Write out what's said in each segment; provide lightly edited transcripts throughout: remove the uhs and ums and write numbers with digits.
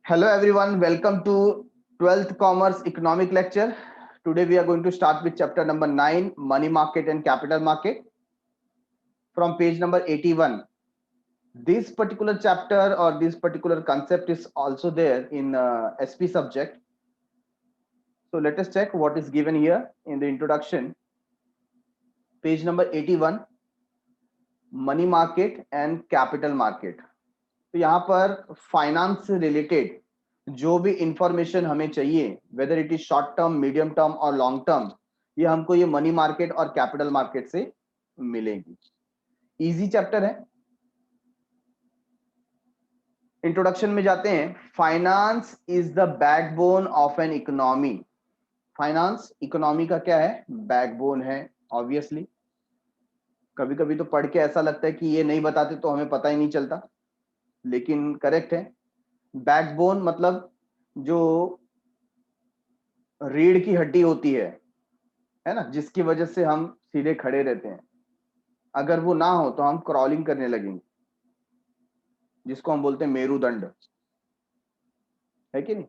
Hello everyone, welcome to 12th Commerce Economic Lecture. Today we are going to start with chapter number 9, Money Market and Capital Market, from page number 81. This particular chapter or this particular concept is also there in SP subject. So let us check what is given here in the introduction. Page number 81, Money Market and Capital Market. तो यहाँ पर finance से related जो भी information हमें चाहिए, whether it is short term, medium term और long term, ये हमको ये मनी मार्केट और कैपिटल मार्केट से मिलेगी। इजी चैप्टर है। इंट्रोडक्शन में जाते हैं। Finance is the backbone of an economy. Finance economy का क्या है? बैकबोन है। ऑब्वियसली कभी कभी तो पढ़ के ऐसा लगता है कि ये नहीं बताते तो हमें पता ही नहीं चलता, लेकिन करेक्ट है। बैकबोन मतलब जो रीढ़ की हड्डी होती है ना, जिसकी वजह से हम सीधे खड़े रहते हैं। अगर वो ना हो तो हम क्रॉलिंग करने लगेंगे, जिसको हम बोलते हैं मेरुदंड, है कि नहीं?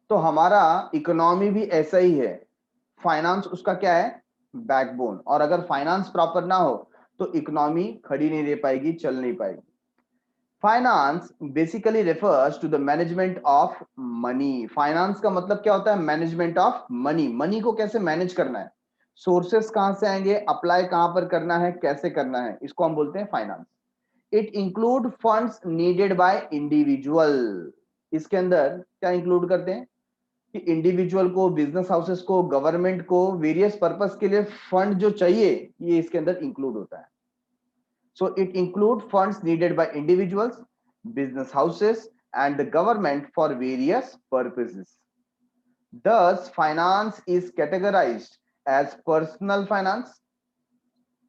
तो हमारा इकोनॉमी भी ऐसा ही है। फाइनेंस उसका क्या है? बैकबोन। और अगर फाइनेंस प्रॉपर ना हो तो इकोनॉमी खड़ी नहीं रह पाएगी, चल नहीं पाएगी। Finance basically refers to the management of money. Finance का मतलब क्या होता है? Management of money. मनी को कैसे मैनेज करना है, सोर्सेस कहां से आएंगे, अप्लाई कहां पर करना है, कैसे करना है, इसको हम बोलते हैं finance. It include funds needed by individual. इसके अंदर क्या इंक्लूड करते हैं कि इंडिविजुअल को, बिजनेस हाउसेस को, गवर्नमेंट को वेरियस पर्पस के लिए फंड जो चाहिए, ये इसके अंदर इंक्लूड होता है। So it includes funds needed by individuals, business houses, and the government for various purposes. Thus, finance is categorized as personal finance,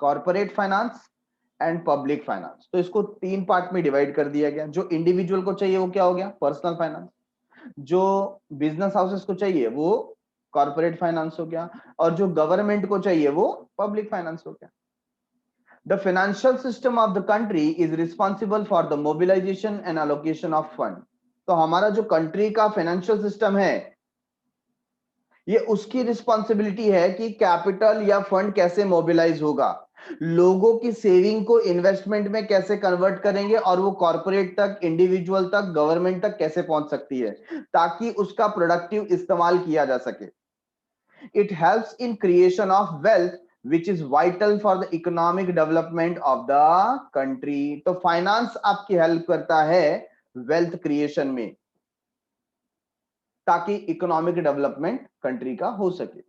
corporate finance, and public finance. तो इसको तीन पार्ट में डिवाइड कर दिया गया। जो इंडिविजुअल को चाहिए वो क्या हो गया? Personal finance. जो बिजनेस हाउसेस को चाहिए वो कॉर्पोरेट फाइनेंस हो गया, और जो गवर्नमेंट को चाहिए वो पब्लिक फाइनेंस हो गया। The financial system of the country is responsible for the mobilization and allocation of fund. तो हमारा जो कंट्री का फाइनेंशियल सिस्टम है, ये उसकी रिस्पॉन्सिबिलिटी है कि कैपिटल या फंड कैसे मोबिलाइज होगा, लोगों की सेविंग को इन्वेस्टमेंट में कैसे कन्वर्ट करेंगे, और वो कॉर्पोरेट तक, इंडिविजुअल तक, गवर्नमेंट तक कैसे पहुंच सकती है, ताकि उसका प्रोडक्टिव इस्तेमाल किया जा सके। It helps in creation of wealth which is vital for the economic development of the country. तो फाइनेंस आपकी हेल्प करता है वेल्थ क्रिएशन में, ताकि इकोनॉमिक डेवलपमेंट कंट्री का हो सके।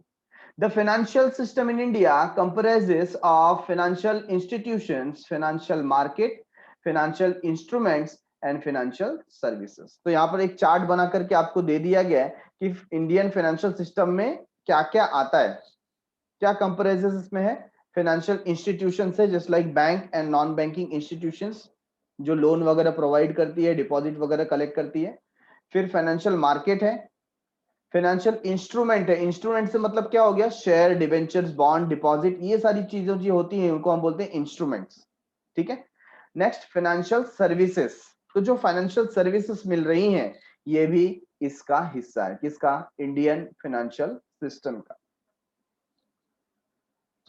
The financial system in India comprises of financial institutions, financial market, financial instruments and financial services. तो यहाँ पर एक चार्ट बना करके आपको दे दिया गया है कि इंडियन फाइनेंशियल सिस्टम में क्या क्या आता है, क्या कंप्राइजेस इसमें है। फाइनेंशियल इंस्टीट्यूशन है, just like bank and non banking institutions, जो लोन वगैरह प्रोवाइड करती है, डिपॉजिट वगैरह कलेक्ट करती है। फिर फाइनेंशियल मार्केट है। फाइनेंशियल इंस्ट्रूमेंट है। इंस्ट्रूमेंट से मतलब क्या हो गया? शेयर, डिवेंचर्स, बॉन्ड, डिपॉजिट, ये सारी चीजें जो होती हैं उनको हम बोलते हैं इंस्ट्रूमेंट्स। ठीक है। Next financial services. तो जो फाइनेंशियल सर्विसेज मिल रही हैं ये भी इसका हिस्सा है। किसका? इंडियन फाइनेंशियल सिस्टम का।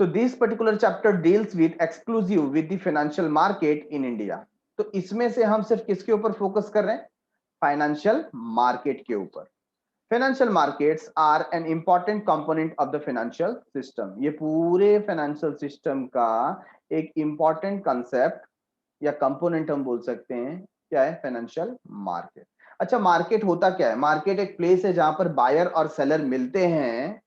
So this particular chapter deals with exclusive with the financial market in India. तो इसमें से हम सिर्फ किसके ऊपर फोकस कर रहे हैं? फाइनेंशियल मार्केट के ऊपर। Financial markets are an important component of the financial system. ये पूरे फाइनेंशियल सिस्टम का एक इंपॉर्टेंट कंसेप्ट या कंपोनेंट हम बोल सकते हैं। क्या है? Financial market. अच्छा, मार्केट होता क्या है? मार्केट एक प्लेस है जहां पर बायर और सेलर मिलते हैं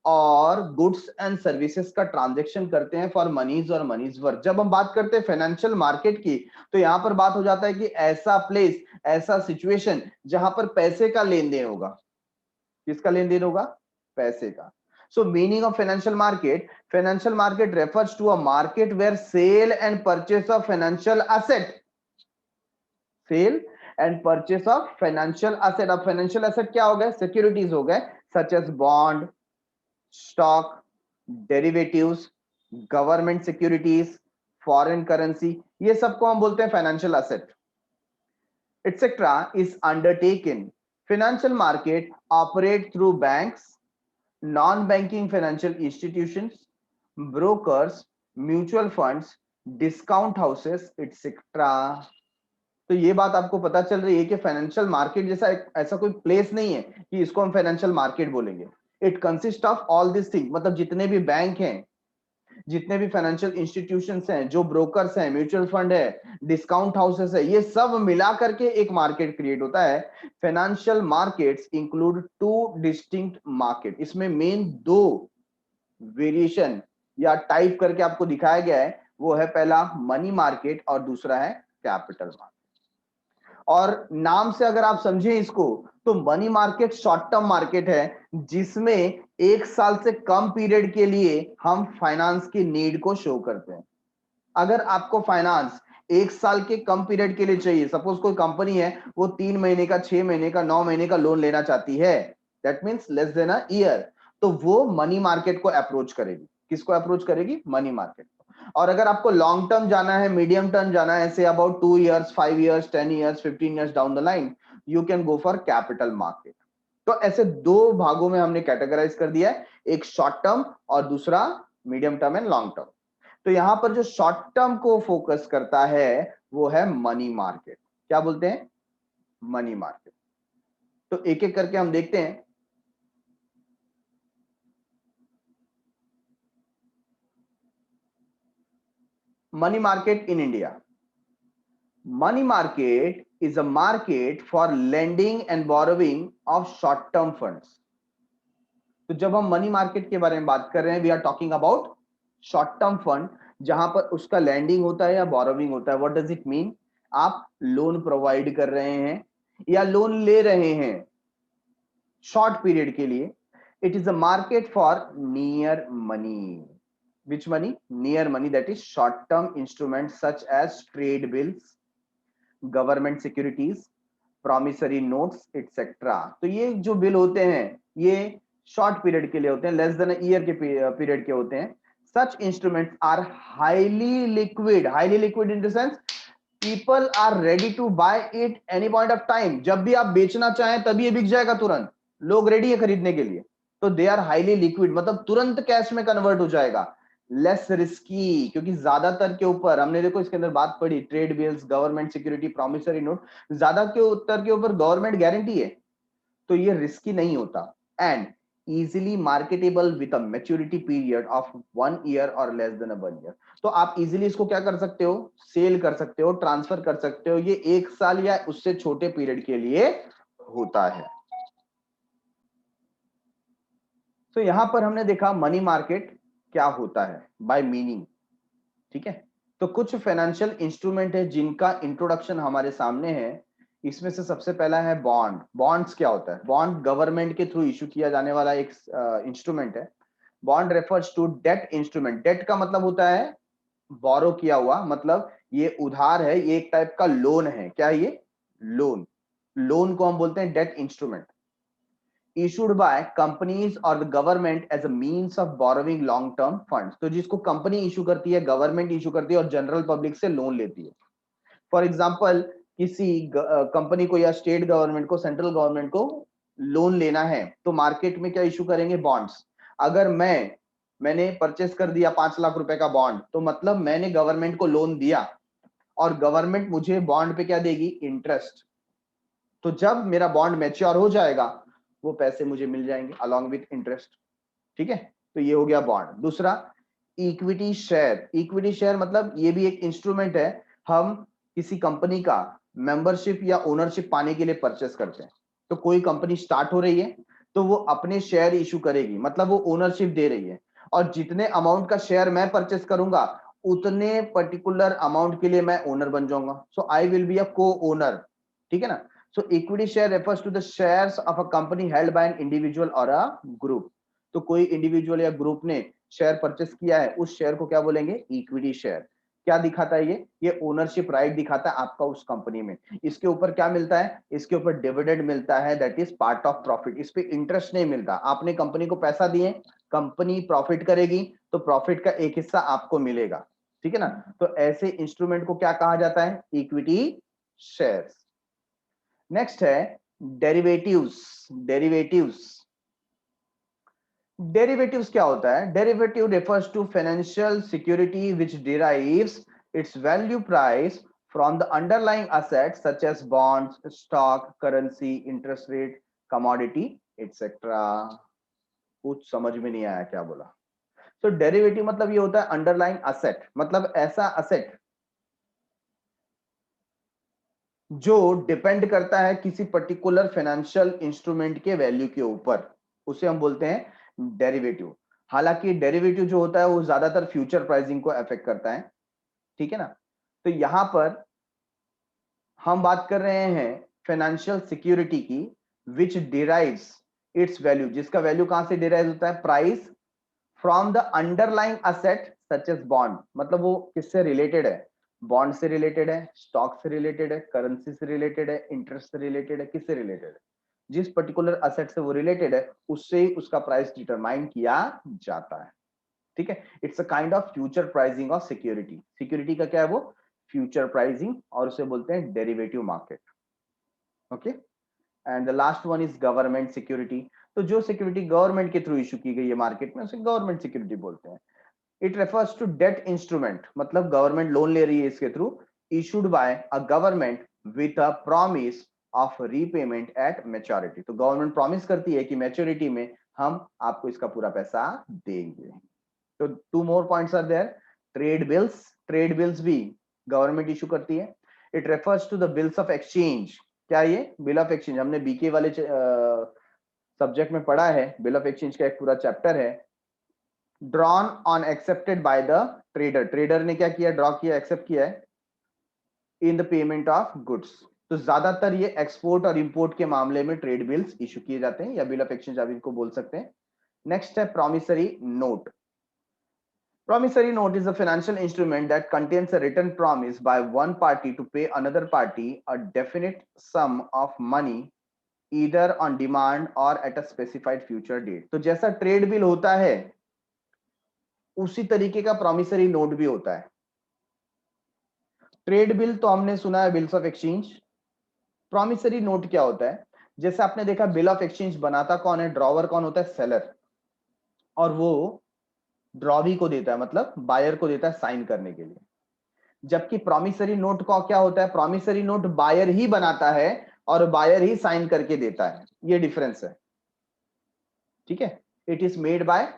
और गुड्स एंड सर्विसेज का ट्रांजैक्शन करते हैं फॉर मनीज और मनीज वर्थ। जब हम बात करते हैं फाइनेंशियल मार्केट की, तो यहां पर बात हो जाता है कि ऐसा प्लेस, ऐसा सिचुएशन जहां पर पैसे का लेन देन होगा। किसका लेन देन होगा? पैसे का। So meaning of financial market, financial market refers to a market where sale and purchase of financial asset, sale and purchase of financial asset। अब financial asset क्या हो गए? Securities हो गए, such as bond, stock, derivatives, government securities, foreign currency, ये सबको हम बोलते हैं financial asset. etc. is undertaken. Financial market operate through banks, non-banking financial institutions, brokers, mutual funds, discount houses, etc. तो ये बात आपको पता चल रही है कि फाइनेंशियल मार्केट जैसा ऐसा कोई प्लेस नहीं है कि इसको हम फाइनेंशियल मार्केट बोलेंगे. It consist of all this thing, मतलब जितने भी बैंक हैं, जितने भी फाइनेंशियल इंस्टीट्यूशंस हैं, जो ब्रोकर्स हैं, म्यूचुअल फंड है, डिस्काउंट हाउसेस है, ये सब मिला करके एक मार्केट क्रिएट होता है. Financial markets include two distinct market. इसमें मेन दो वेरिएशन या टाइप करके आपको दिखाया गया है. वो है पहला मनी मार्केट और दूसरा है कैपिटल मार्केट. और नाम से अगर आप समझें इसको, तो money market short term market है जिसमें एक साल से कम पीरियड के लिए हम फाइनेंस की नीड को शो करते हैं. अगर आपको फाइनेंस एक साल के कम पीरियड के लिए चाहिए, सपोज कोई कंपनी है वो 3 महीने का, 6 महीने का, 9 महीने का लोन लेना चाहती है, that means less than a year, तो वो मनी मार्केट को अप्रोच करेगी. किसको अप्रोच करेगी? Money market. और अगर आपको लॉन्ग टर्म जाना है, मीडियम टर्म जाना है, say about 2 years, 5 years, 10 years, 15 years down the line, you can go for capital market. तो ऐसे दो भागों में हमने कैटेगराइज कर दिया है, एक शॉर्ट टर्म और दूसरा medium term and long term. तो यहां पर जो शॉर्ट टर्म को फोकस करता है वो है मनी मार्केट. क्या बोलते हैं? Money market. तो एक एक करके हम देखते हैं. Money market in India. Money market is a market for lending and borrowing of short term funds. तो जब हम मनी मार्केट के बारे में बात कर रहे हैं, we are talking about short term fund, जहां पर उसका लैंडिंग होता है या बोरोविंग होता है. What does it mean? आप लोन प्रोवाइड कर रहे हैं या लोन ले रहे हैं शॉर्ट पीरियड के लिए. It is a market for near money. Which money? Near money, that is short term instrument such as trade bills, government securities, promissory notes, etcetera. तो ये जो बिल होते हैं ये शॉर्ट पीरियड के लिए होते हैं, लेस देन ईयर के पीरियड के होते हैं. Such instruments are highly liquid. Highly liquid in the sense people are ready to buy it any point of time. जब भी आप बेचना चाहें तभी ये बिक जाएगा तुरंत. लोग रेडी है खरीदने के लिए. तो दे आर हाईली लिक्विड, मतलब तुरंत कैश में कन्वर्ट हो जाएगा. लेस रिस्की, क्योंकि ज्यादातर के ऊपर हमने देखो इसके अंदर बात पड़ी, trade bills, government security, promissory note, ज्यादा के उत्तर के ऊपर गवर्नमेंट गारंटी है, तो ये रिस्की नहीं होता. And easily marketable with a maturity period of 1 year और लेस देन 1 ईयर. तो आप इजीली इसको क्या कर सकते हो? सेल कर सकते हो, ट्रांसफर कर सकते हो. ये 1 साल या उससे छोटे पीरियड के लिए होता है. तो यहां पर हमने देखा मनी मार्केट क्या होता है बाय मीनिंग. ठीक है. तो कुछ फाइनेंशियल इंस्ट्रूमेंट है जिनका इंट्रोडक्शन हमारे सामने है. इसमें से सबसे पहला है बॉन्ड. बॉन्ड्स क्या होता है? बॉन्ड गवर्नमेंट के थ्रू इशू किया जाने वाला एक इंस्ट्रूमेंट है. Bond refers to debt instrument. Debt का मतलब होता है बोरो किया हुआ, मतलब ये उधार है, ये एक टाइप का लोन है. क्या है ये? लोन. लोन को हम बोलते हैं debt instrument. issued by companies or the government as a means of borrowing long term funds. तो जिसको कंपनी इशू करती है, गवर्नमेंट इशू करती है और जनरल पब्लिक से लोन लेती है. फॉर एग्जांपल किसी कंपनी को या स्टेट गवर्नमेंट को, सेंट्रल गवर्नमेंट को लोन लेना है तो मार्केट में क्या इशू करेंगे? बॉन्ड्स. अगर मैंने परचेस कर दिया 5 लाख रुपए का बॉन्ड, तो मतलब मैंने गवर्नमेंट को लोन दिया और गवर्नमेंट मुझे बॉन्ड पे क्या देगी? इंटरेस्ट. तो जब मेरा बॉन्ड मैच्योर हो जाएगा वो पैसे मुझे मिल जाएंगे अलॉन्ग विथ इंटरेस्ट. ठीक है. तो ये हो गया बॉन्ड. दूसरा इक्विटी शेयर. इक्विटी शेयर मतलब ये भी एक इंस्ट्रूमेंट है. हम किसी कंपनी का मेंबरशिप या ओनरशिप पाने के लिए परचेस करते हैं. तो कोई कंपनी स्टार्ट हो रही है तो वो अपने शेयर इशू करेगी, मतलब वो ओनरशिप दे रही है, और जितने अमाउंट का शेयर मैं परचेस करूंगा उतने पर्टिकुलर अमाउंट के लिए मैं ओनर बन जाऊंगा. सो आई विल बी अ को ओनर. ठीक है ना. So equity share refers to the shares of a company held by an individual or a group. तो कोई इंडिविजुअल या ग्रुप ने शेयर परचेस किया है, उस शेयर को क्या बोलेंगे? Equity share. क्या दिखाता है ये ओनरशिप राइट दिखाता है आपका उस कंपनी में. इसके ऊपर क्या मिलता है? इसके ऊपर डिविडेंड मिलता है, that is part of profit. इस पे इंटरेस्ट नहीं मिलता. आपने कंपनी को पैसा दिए, कंपनी प्रॉफिट करेगी तो प्रॉफिट का एक हिस्सा आपको मिलेगा. ठीक है ना. तो ऐसे इंस्ट्रूमेंट को क्या कहा जाता है? Equity shares. नेक्स्ट है डेरिवेटिव्स। डेरिवेटिव्स क्या होता है? Derivative refers to financial security which derives its value price from the underlying assets such as bonds, stock, currency, interest rate, commodity, etc. कुछ समझ में नहीं आया क्या बोला? तो डेरिवेटिव मतलब ये होता है अंडरलाइंग असेट, मतलब ऐसा असेट जो डिपेंड करता है किसी पर्टिकुलर फाइनेंशियल इंस्ट्रूमेंट के वैल्यू के ऊपर, उसे हम बोलते हैं डेरिवेटिव। हालांकि डेरिवेटिव जो होता है वो ज्यादातर फ्यूचर प्राइसिंग को अफेक्ट करता है, ठीक है ना। तो यहां पर हम बात कर रहे हैं फाइनेंशियल सिक्योरिटी की, विच डिराइव्स इट्स वैल्यू, जिसका वैल्यू कहां से डिराइव होता है? Price from the underlying asset such as bond, मतलब वो किससे रिलेटेड है? बॉन्ड से रिलेटेड है, स्टॉक से रिलेटेड है, करेंसी से रिलेटेड है, इंटरेस्ट से रिलेटेड है, किससे रिलेटेड है? जिस पर्टिकुलर असेट से वो रिलेटेड है उससे ही उसका प्राइस डिटरमाइन किया जाता है, ठीक है। It's a kind of future pricing of security. Security का क्या है? वो फ्यूचर प्राइसिंग, और उसे बोलते हैं derivative market. Okay, and the last one is government security. तो जो सिक्योरिटी गवर्नमेंट के थ्रू इशू की गई है मार्केट में, उसे गवर्नमेंट सिक्योरिटी बोलते हैं। It refers to debt instrument, मतलब गवर्नमेंट लोन ले रही है इसके through, issued by a government with a promise of repayment at maturity. तो गवर्नमेंट प्रॉमिस करती है कि मैच्योरिटी में हम आपको इसका पूरा पैसा देंगे। तो two more points are there. Trade bills भी गवर्नमेंट इशू करती है। It refers to the bills of exchange. क्या ये बिल ऑफ एक्सचेंज? हमने बीके वाले सब्जेक्ट में पढ़ा है, बिल ऑफ एक्सचेंज का एक पूरा चैप्टर है। Drawn on accepted by the trader, trader ने क्या किया? ड्रॉ किया, एक्सेप्ट किया है in the payment of goods. तो ज्यादातर ये एक्सपोर्ट और इंपोर्ट के मामले में ट्रेड बिल्स इशू किए जाते हैं, या बिल ऑफ एक्सचेंज आप इनको बोल सकते हैं। नेक्स्ट है promissory note. Promissory note is a financial instrument that contains a written promise by one party to pay another party a definite sum of money either on demand or at a specified future date. तो जैसा trade bill होता है उसी तरीके का promissory note भी होता है। ट्रेड बिल तो हमने सुना है, bills of exchange. Promissory note क्या होता है? जैसे आपने देखा बिल ऑफ एक्सचेंज बनाता कौन है? ड्रॉवर कौन होता है? सेलर। और वो ड्रॉवी को देता है, मतलब बायर को देता है साइन करने के लिए। जबकि प्रॉमिसरी नोट का क्या होता है? प्रॉमिसरी नोट बायर ही बनाता है और बायर ही साइन करके देता है, ये डिफरेंस है, ठीक है। It is made by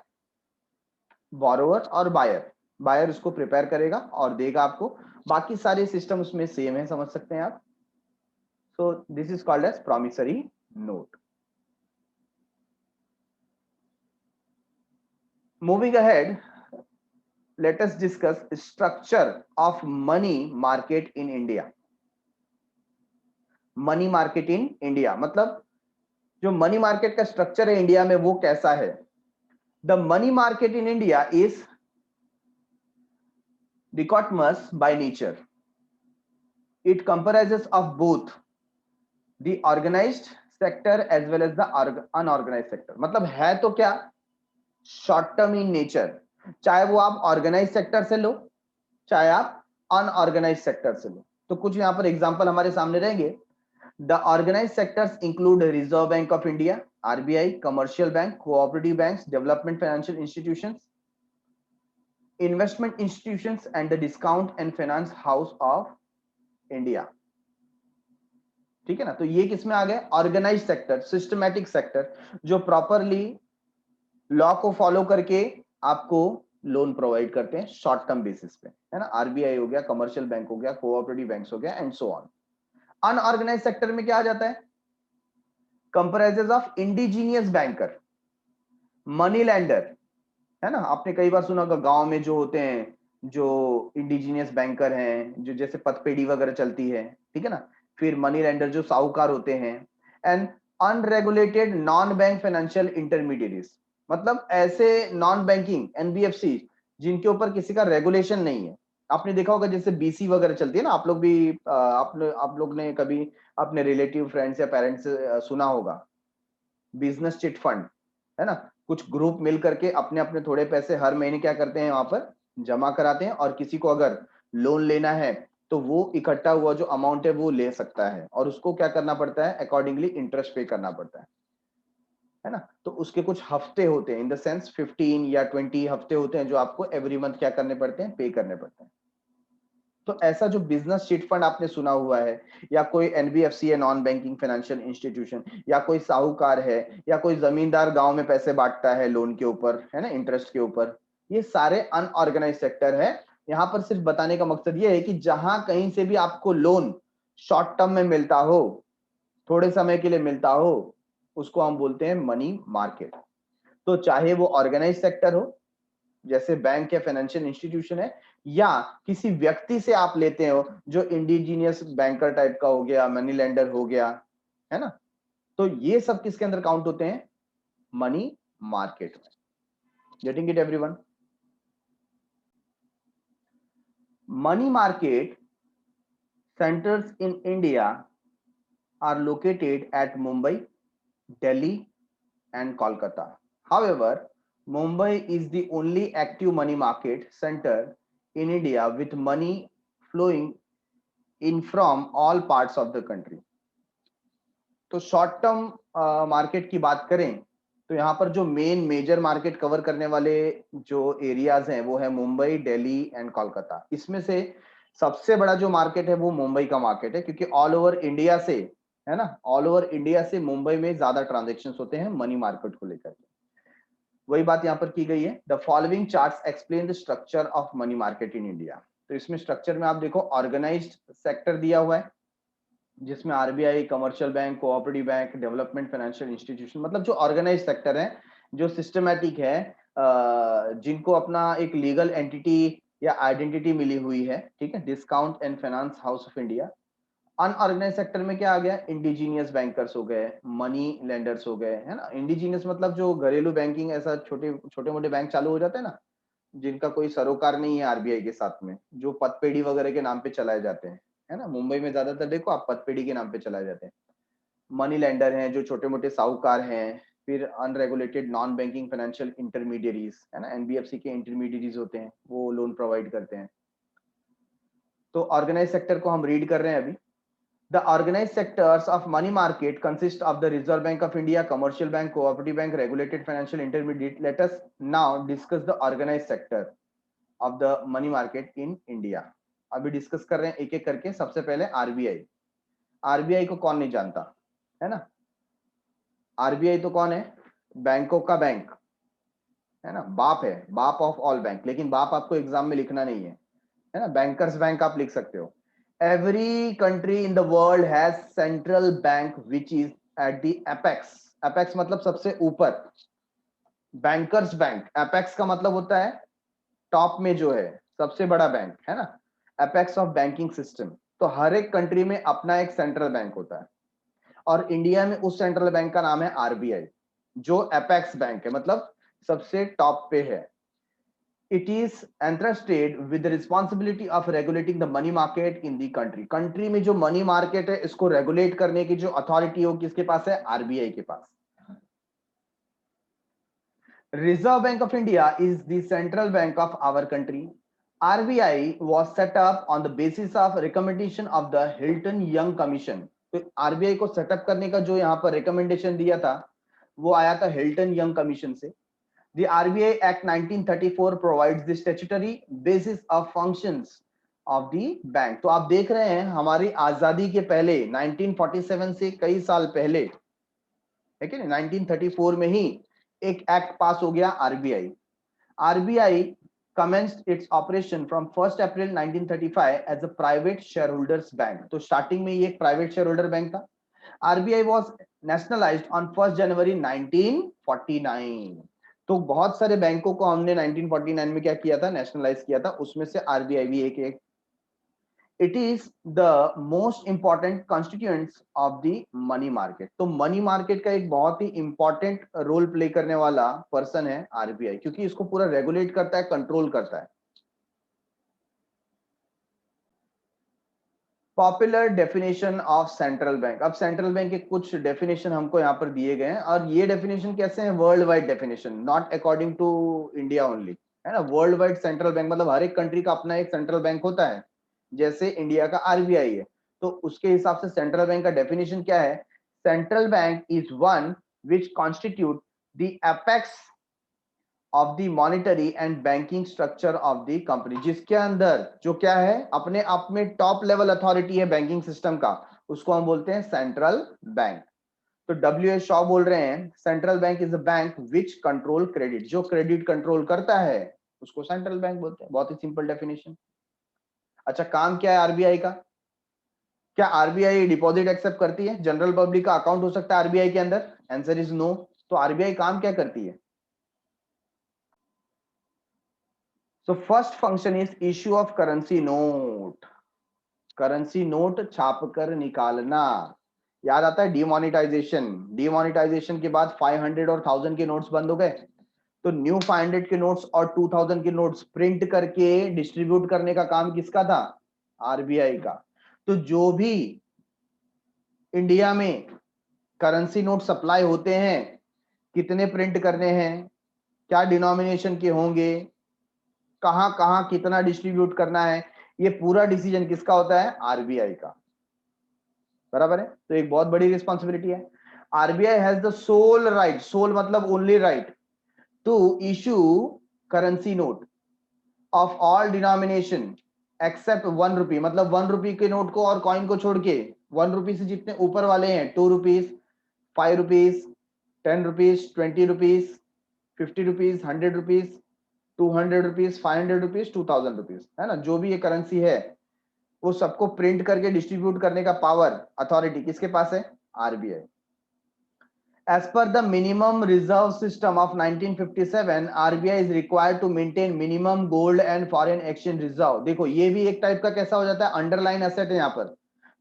borrower और बायर, बायर उसको प्रिपेयर करेगा और देगा आपको। बाकी सारे सिस्टम उसमें सेम है, समझ सकते हैं आप। So this is called as promissory note. Moving ahead, let us discuss structure of money market in India. Money market in India, मतलब जो मनी मार्केट का स्ट्रक्चर है इंडिया में वो कैसा है? The money market in India is dichotomous by nature. It comprises of both the organized sector as well as the unorganized sector. मतलब है तो क्या? शॉर्ट टर्म इन नेचर, चाहे वो आप ऑर्गेनाइज सेक्टर से लो चाहे आप अनऑर्गेनाइज सेक्टर से लो। तो कुछ यहां पर एग्जांपल हमारे सामने रहेंगे। The organise sectors include Reserve bank of India, RBI, commercial bank, cooperative banks, development financial institutions, investment institutions and the discount and finance house of India, ठीक है ना। तो ये किसमें आ गए? ऑर्गेनाइज सेक्टर, सिस्टमैटिक सेक्टर, जो प्रॉपरली लॉ को फॉलो करके आपको लोन प्रोवाइड करते हैं शॉर्ट टर्म बेसिस पे, है ना। आरबीआई हो गया, कमर्शियल बैंक हो गया, कोऑपरेटिव बैंक्स हो गया, and so on. Unorganise sector में क्या आ जाता है? Comprises of indigenous banker, money lender, है ना। आपने कई बार सुना होगा गांव में जो होते हैं, जो इंडिजीनियस बैंकर हैं, जो जैसे पथपेड़ी वगैरह चलती है, ठीक है ना। फिर मनी लेंडर जो साहूकार होते हैं, and unregulated non bank financial intermediaries, मतलब ऐसे नॉन बैंकिंग एनबीएफसी जिनके ऊपर किसी का रेगुलेशन नहीं है। आपने देखा होगा जैसे बीसी वगैरह चलती है ना, आप लोग भी आप लोग ने कभी अपने रिलेटिव फ्रेंड्स या पेरेंट्स से सुना होगा, बिजनेस चिट फंड, है ना। कुछ ग्रुप मिल करके अपने अपने थोड़े पैसे हर महीने क्या करते हैं, वहां पर जमा कराते हैं, और किसी को अगर लोन लेना है तो वो इकट्ठा हुआ जो अमाउंट है वो ले सकता है, और उसको क्या करना पड़ता है, अकॉर्डिंगली इंटरेस्ट पे करना पड़ता है ना। तो उसके कुछ हफ्ते होते हैं, इन द सेंस 15 या 20 हफ्ते होते हैं जो आपको एवरी मंथ क्या करने पड़ते हैं, पे करने पड़ते हैं। तो ऐसा जो बिजनेस चिट फंड आपने सुना हुआ है, या कोई एनबीएफसी है, नॉन बैंकिंग फाइनेंशियल इंस्टीट्यूशन, या कोई साहूकार है, या कोई जमींदार गांव में पैसे बांटता है लोन के ऊपर, है ना, इंटरेस्ट के ऊपर, ये सारे अनऑर्गेनाइज सेक्टर है। यहां पर सिर्फ बताने का मकसद ये है कि जहां कहीं से भी आपको लोन शॉर्ट टर्म में मिलता हो, थोड़े समय के लिए मिलता हो, उसको हम बोलते हैं मनी मार्केट। तो चाहे वो ऑर्गेनाइज सेक्टर हो, जैसे बैंक या फाइनेंशियल इंस्टीट्यूशन है, या किसी व्यक्ति से आप लेते हो जो इंडिजीनियस बैंकर टाइप का हो गया, मनी लेंडर हो गया, है ना, तो ये सब किसके अंदर काउंट होते हैं, मनी मार्केट में। Getting it everyone? Money market centres in India are located at Mumbai, Delhi and Kolkata. However, Mumbai is the only active money market center in India with money flowing in from all parts of the country. तो short term market की बात करें तो यहाँ पर जो major market cover करने वाले जो एरियाज हैं वो है मुंबई, दिल्ली एंड कोलकाता। इसमें से सबसे बड़ा जो मार्केट है वो मुंबई का मार्केट है, क्योंकि ऑल ओवर इंडिया से, है ना, ऑल ओवर इंडिया से मुंबई में ज्यादा ट्रांजेक्शन होते हैं मनी मार्केट को लेकर। वही बात यहाँ पर की गई है। The following charts explain the structure of money market in India. तो इसमें स्ट्रक्चर में आप देखो ऑर्गेनाइज्ड सेक्टर दिया हुआ है, जिसमें RBI, commercial bank, cooperative bank, development financial institution, मतलब जो ऑर्गेनाइज सेक्टर है, जो सिस्टमैटिक है, जिनको अपना एक लीगल एंटिटी या आइडेंटिटी मिली हुई है, ठीक है, discount and finance house of India. Unorganise sector में क्या आ गया, इंडिजीनियस बैंकर्स हो गए, मनी लेंडर्स हो गए, है ना। इंडिजीनियस मतलब जो घरेलू बैंकिंग, ऐसा छोटे छोटे मोटे बैंक चालू हो जाते हैं ना, जिनका कोई सरोकार नहीं है आरबीआई के साथ में, जो पतपेढ़ी वगैरह के नाम पे चलाए जाते हैं, है ना। मुंबई में ज्यादातर देखो आप पतपेढ़ी के नाम पे चलाए जाते हैं। मनी लेंडर हैं जो छोटे मोटे साहूकार हैं। फिर unregulated non banking financial intermediaries, है ना, एनबीएफसी के इंटरमीडियरीज होते हैं, वो लोन प्रोवाइड करते हैं। तो ऑर्गेनाइज सेक्टर को हम रीड कर रहे हैं अभी। The organized sectors of money market consist of the Reserve Bank of India, commercial bank, cooperative bank, regulated financial intermediate. Let us now discuss the organized sector of the money market in India. अभी discuss कर रहे हैं एक एक करके। सबसे पहले RBI. RBI को कौन नहीं जानता, है ना। आरबीआई तो कौन है, बैंकों का बैंक, है ना, बाप है, बाप ऑफ ऑल बैंक। लेकिन बाप आपको एग्जाम में लिखना नहीं है ना, बैंकर्स बैंक आप लिख सकते हो। Every country in the world has central bank which is at the apex. apex मतलब सबसे ऊपर। बैंकर्स बैंक, apex का मतलब होता है टॉप में जो है, सबसे बड़ा बैंक, है ना, apex ऑफ बैंकिंग सिस्टम। तो हर एक कंट्री में अपना एक सेंट्रल बैंक होता है, और इंडिया में उस सेंट्रल बैंक का नाम है आरबीआई, जो apex बैंक है, मतलब सबसे टॉप पे है। It is entrusted with the responsibility of regulating the money market in the country. Country में जो मनी मार्केट है इसको रेगुलेट करने की जो अथॉरिटी हो किसके पास है, आरबीआई के पास। Reserve bank of India is the central bank of our country. RBI was set up on the basis of recommendation of the Hilton Young Commission. तो आरबीआई को सेटअप करने का जो यहाँ पर रिकमेंडेशन दिया था वो आया था हिल्टन यंग कमीशन से। The RBI Act 1934 provides the statutory basis of functions of the bank. तो आप देख रहे हैं हमारी आजादी के पहले 1947 से कई साल पहले, है कि नहीं, 1934 में ही एक एक्ट पास हो गया RBI. RBI commenced its operation from 1st April 1935 as a private shareholders bank. तो स्टार्टिंग में ये एक प्राइवेट शेयर होल्डर बैंक था। RBI was nationalized on 1st January 1949. तो बहुत सारे बैंकों को हमने 1949 में क्या किया था, नेशनलाइज किया था, उसमें से आरबीआई भी एक। It is the most important constituents of the money market. तो मनी मार्केट का एक बहुत ही इंपॉर्टेंट रोल प्ले करने वाला पर्सन है आरबीआई, क्योंकि इसको पूरा रेगुलेट करता है, कंट्रोल करता है। Popular definition of central bank. अब सेंट्रल बैंक के कुछ डेफिनेशन हमको यहाँ पर दिए गए हैं, और ये डेफिनेशन कैसे हैं, world wide definition, not according to India only, है ना। वर्ल्ड वाइड सेंट्रल बैंक मतलब हर एक कंट्री का अपना एक सेंट्रल बैंक होता है, जैसे इंडिया का आरबीआई है। तो उसके हिसाब से सेंट्रल बैंक का डेफिनेशन क्या है? Central bank is one which constitute the apex of the monetary and banking structure of the company, जिसके अंदर जो क्या है, अपने आप में टॉप लेवल अथॉरिटी है बैंकिंग सिस्टम का, उसको हम बोलते हैं सेंट्रल बैंक। तो डब्ल्यू एच शॉ बोल रहे हैं central bank is a bank which control credit, जो क्रेडिट कंट्रोल करता है उसको सेंट्रल बैंक बोलते हैं। बहुत ही सिंपल डेफिनेशन। अच्छा, काम क्या है आरबीआई का? क्या आरबीआई डिपॉजिट एक्सेप्ट करती है? जनरल पब्लिक का अकाउंट हो सकता है आरबीआई के अंदर? Answer is no. तो आरबीआई काम क्या करती है? So first function is issue of currency note. Currency note छाप कर निकालना। याद आता है डिमोनेटाइजेशन? डिमोनेटाइजेशन के बाद 500 और 1000 के नोट्स बंद हो गए, तो न्यू 500 के नोट्स और 2000 के नोट्स प्रिंट करके डिस्ट्रीब्यूट करने का काम किसका था? आरबीआई का। तो जो भी इंडिया में करेंसी नोट सप्लाई होते हैं, कितने प्रिंट करने हैं, क्या डिनोमिनेशन के होंगे, कहां कहां कितना डिस्ट्रीब्यूट करना है, ये पूरा डिसीजन किसका होता है? आरबीआई का। बराबर है? तो एक बहुत बड़ी रिस्पॉन्सिबिलिटी है। RBI has the sole right, sole मतलब only right, to issue currency note of all denomination except 1 rupee, मतलब 1 रुपी के नोट को और कॉइन को छोड़ के 1 रुपी से जितने ऊपर वाले हैं, 2 rupees, 5 rupees, 10 rupees, 20 rupees, 50 rupees, 100 rupees, 200 rupees, 500 rupees, 2000 rupees, है ना, जो भी ये करेंसी है वो सबको प्रिंट करके डिस्ट्रीब्यूट करने का पावर, अथॉरिटी किसके पास है? RBI. As per the minimum reserve system of 1957, RBI is required to maintain minimum gold and foreign exchange reserve। देखो ये भी एक टाइप का कैसा हो जाता है? अंडरलाइन एसेट है यहाँ पर।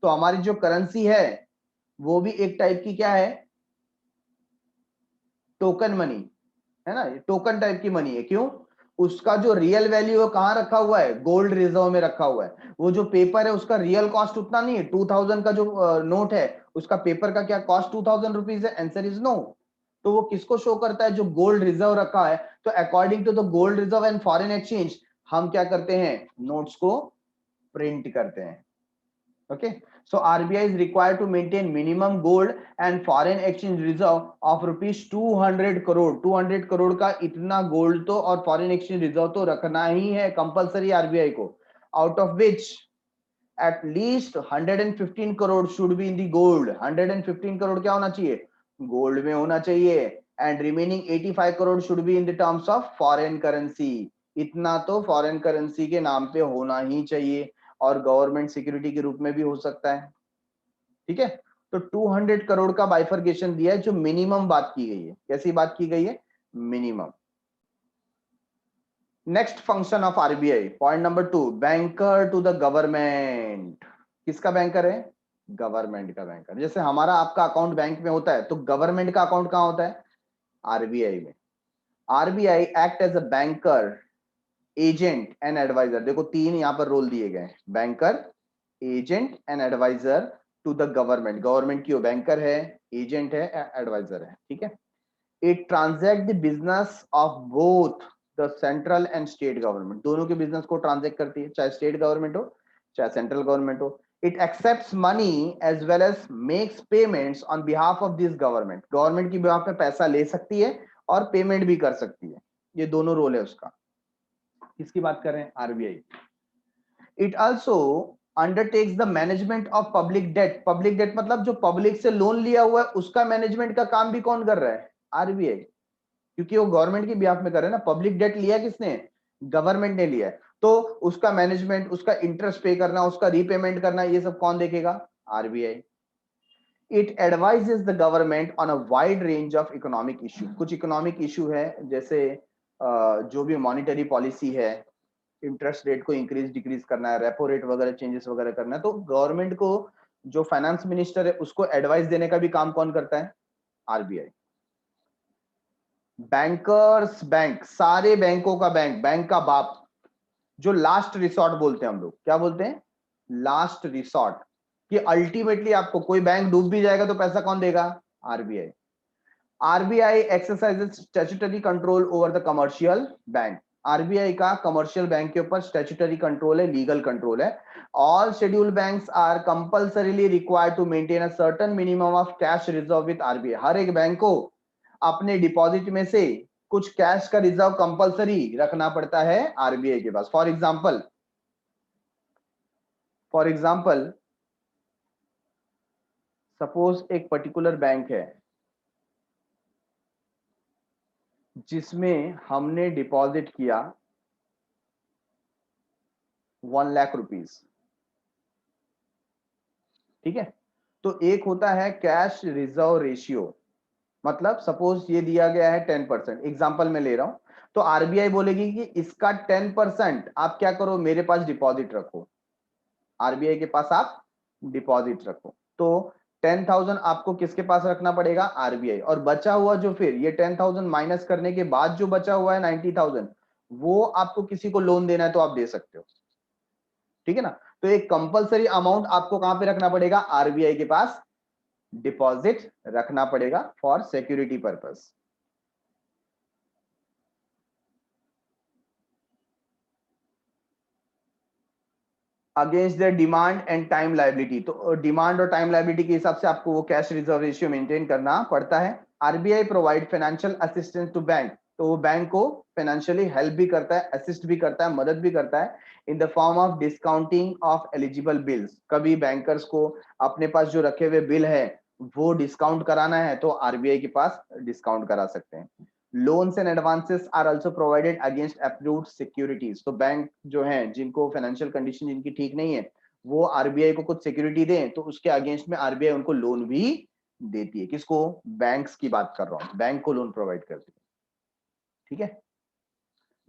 तो हमारी जो करेंसी है वो भी एक टाइप की क्या है? टोकन मनी, है ना, टोकन टाइप की मनी है। क्यों? उसका जो रियल वैल्यू है कहां रखा हुआ है? गोल्ड रिजर्व में रखा हुआ है। वो जो पेपर है उसका रियल कॉस्ट उतना नहीं है। 2000 का जो नोट है उसका पेपर का क्या कॉस्ट 2000 रुपीज है? Answer is no. तो वो किसको शो करता है? जो गोल्ड रिजर्व रखा है। तो according to the gold reserve and foreign exchange हम क्या करते हैं? नोट्स को प्रिंट करते हैं। Okay, so RBI is required to maintain minimum gold and foreign exchange reserve of rupees 200 crore। 200 crore का इतना गोल्ड तो और फॉरेन एक्सचेंज रिजर्व तो रखना ही है कंपलसरी आरबीआई को। Out of which at least 115 crore should be in the gold। 115 crore क्या होना चाहिए? गोल्ड में होना चाहिए। And remaining 85 crore should be in the terms of foreign currency। इतना तो फॉरेन करेंसी के नाम पे होना ही चाहिए और गवर्नमेंट सिक्योरिटी के रूप में भी हो सकता है। ठीक है, तो 200 करोड़ का बाइफर्केशन दिया है, जो मिनिमम बात की गई है। कैसी बात की गई है? Minimum. Next function of RBI, point number 2, banker to the government. किसका बैंकर है? गवर्नमेंट का बैंकर। जैसे हमारा आपका अकाउंट बैंक में होता है, तो गवर्नमेंट का अकाउंट कहां होता है? आरबीआई में। RBI act as a banker, agent and advisor. देखो तीन यहां पर रोल दिए गए, banker, agent and advisor to the government. Government की वो बैंकर है, एजेंट है, एडवाइजर है। ठीक है, it transact the business of both the central and state government. दोनों के बिजनेस को ट्रांजैक्ट करती है, चाहे स्टेट गवर्नमेंट हो चाहे सेंट्रल गवर्नमेंट हो। It accepts money as well as makes payments on behalf of this government. Government की बिहाफ पे पैसा ले सकती है और पेमेंट भी कर सकती है। ये दोनों रोल है उसका। किसकी बात कर रहे हैं? RBI. It also undertakes the management of public debt. Public debt मतलब जो पब्लिक से लोन लिया हुआ है उसका मैनेजमेंट का काम भी कौन कर रहा है? आरबीआई। क्योंकि वो गवर्नमेंट की बिहाफ में कर रहे हैं ना। पब्लिक डेट लिया किसने? गवर्नमेंट ने लिया है। तो उसका मैनेजमेंट, उसका इंटरेस्ट पे करना, उसका रीपेमेंट करना, ये सब कौन देखेगा? RBI. It advises the government on a wide range of economic issue. कुछ इकोनॉमिक इशू है, जैसे जो भी मॉनिटरी पॉलिसी है, इंटरेस्ट रेट को इंक्रीज डिक्रीज करना है, रेपो रेट वगैरह चेंजेस वगैरह करना है, तो गवर्नमेंट को जो फाइनेंस मिनिस्टर है उसको एडवाइस देने का भी काम कौन करता है? आरबीआई। बैंकर्स बैंक, सारे बैंकों का बैंक, बैंक का बाप, जो लास्ट रिसोर्ट बोलते हैं हम लोग। क्या बोलते हैं? Last resort. कि अल्टीमेटली आपको कोई बैंक डूब भी जाएगा तो पैसा कौन देगा? RBI. RBI exercises statutory control over the commercial bank. RBI का कमर्शियल बैंक के ऊपर स्टैट्यूटरी कंट्रोल है, लीगल कंट्रोल है। All scheduled banks are compulsorily required to maintain a certain minimum of cash reserve with RBI. हर एक bank को अपने deposit में से कुछ कैश का रिजर्व कंपल्सरी रखना पड़ता है आरबीआई के पास। फॉर एग्जांपल सपोज एक पर्टिकुलर बैंक है जिसमें हमने डिपॉजिट किया 1 लाख रुपीस, ठीक है। तो एक होता है कैश रिजर्व रेशियो, मतलब सपोज ये दिया गया है 10%, एग्जांपल में ले रहा हूं, तो आरबीआई बोलेगी कि इसका 10% आप क्या करो, मेरे पास डिपॉजिट रखो, आरबीआई के पास आप डिपॉजिट रखो। तो 10,000 आपको किसके पास रखना पड़ेगा, आरबीआई। और बचा हुआ जो फिर ये 10,000 माइनस करने के बाद जो बचा हुआ है 90,000, वो आपको किसी को लोन देना है तो आप दे सकते हो, ठीक है ना। तो एक कंपलसरी अमाउंट आपको कहां पे रखना पड़ेगा, आरबीआई के पास डिपॉजिट रखना पड़ेगा for security purpose. Against the demand and time liability, तो डिमांड और टाइम लायबिलिटी के हिसाब से आपको वो कैश रिजर्व रेशियो मेंटेन करना पड़ता है। RBI provide financial assistance to bank, तो वो बैंक को फाइनेंशियली हेल्प भी करता है, असिस्ट भी करता है, मदद भी करता है इन the form of discounting of eligible bills. कभी बैंकर्स को अपने पास जो रखे हुए बिल है वो डिस्काउंट कराना है तो आरबीआई के पास डिस्काउंट करा सकते हैं। Loans and advances are also provided against approved securities, तो बैंक जो हैं जिनको फाइनेंशियल कंडीशन जिनकी ठीक नहीं है वो आरबीआई को कुछ सिक्योरिटी दें तो उसके अगेंस्ट में आरबीआई उनको लोन भी देती है। किसको, बैंक्स की बात कर रहा हूं, बैंक को लोन प्रोवाइड करती है, ठीक है।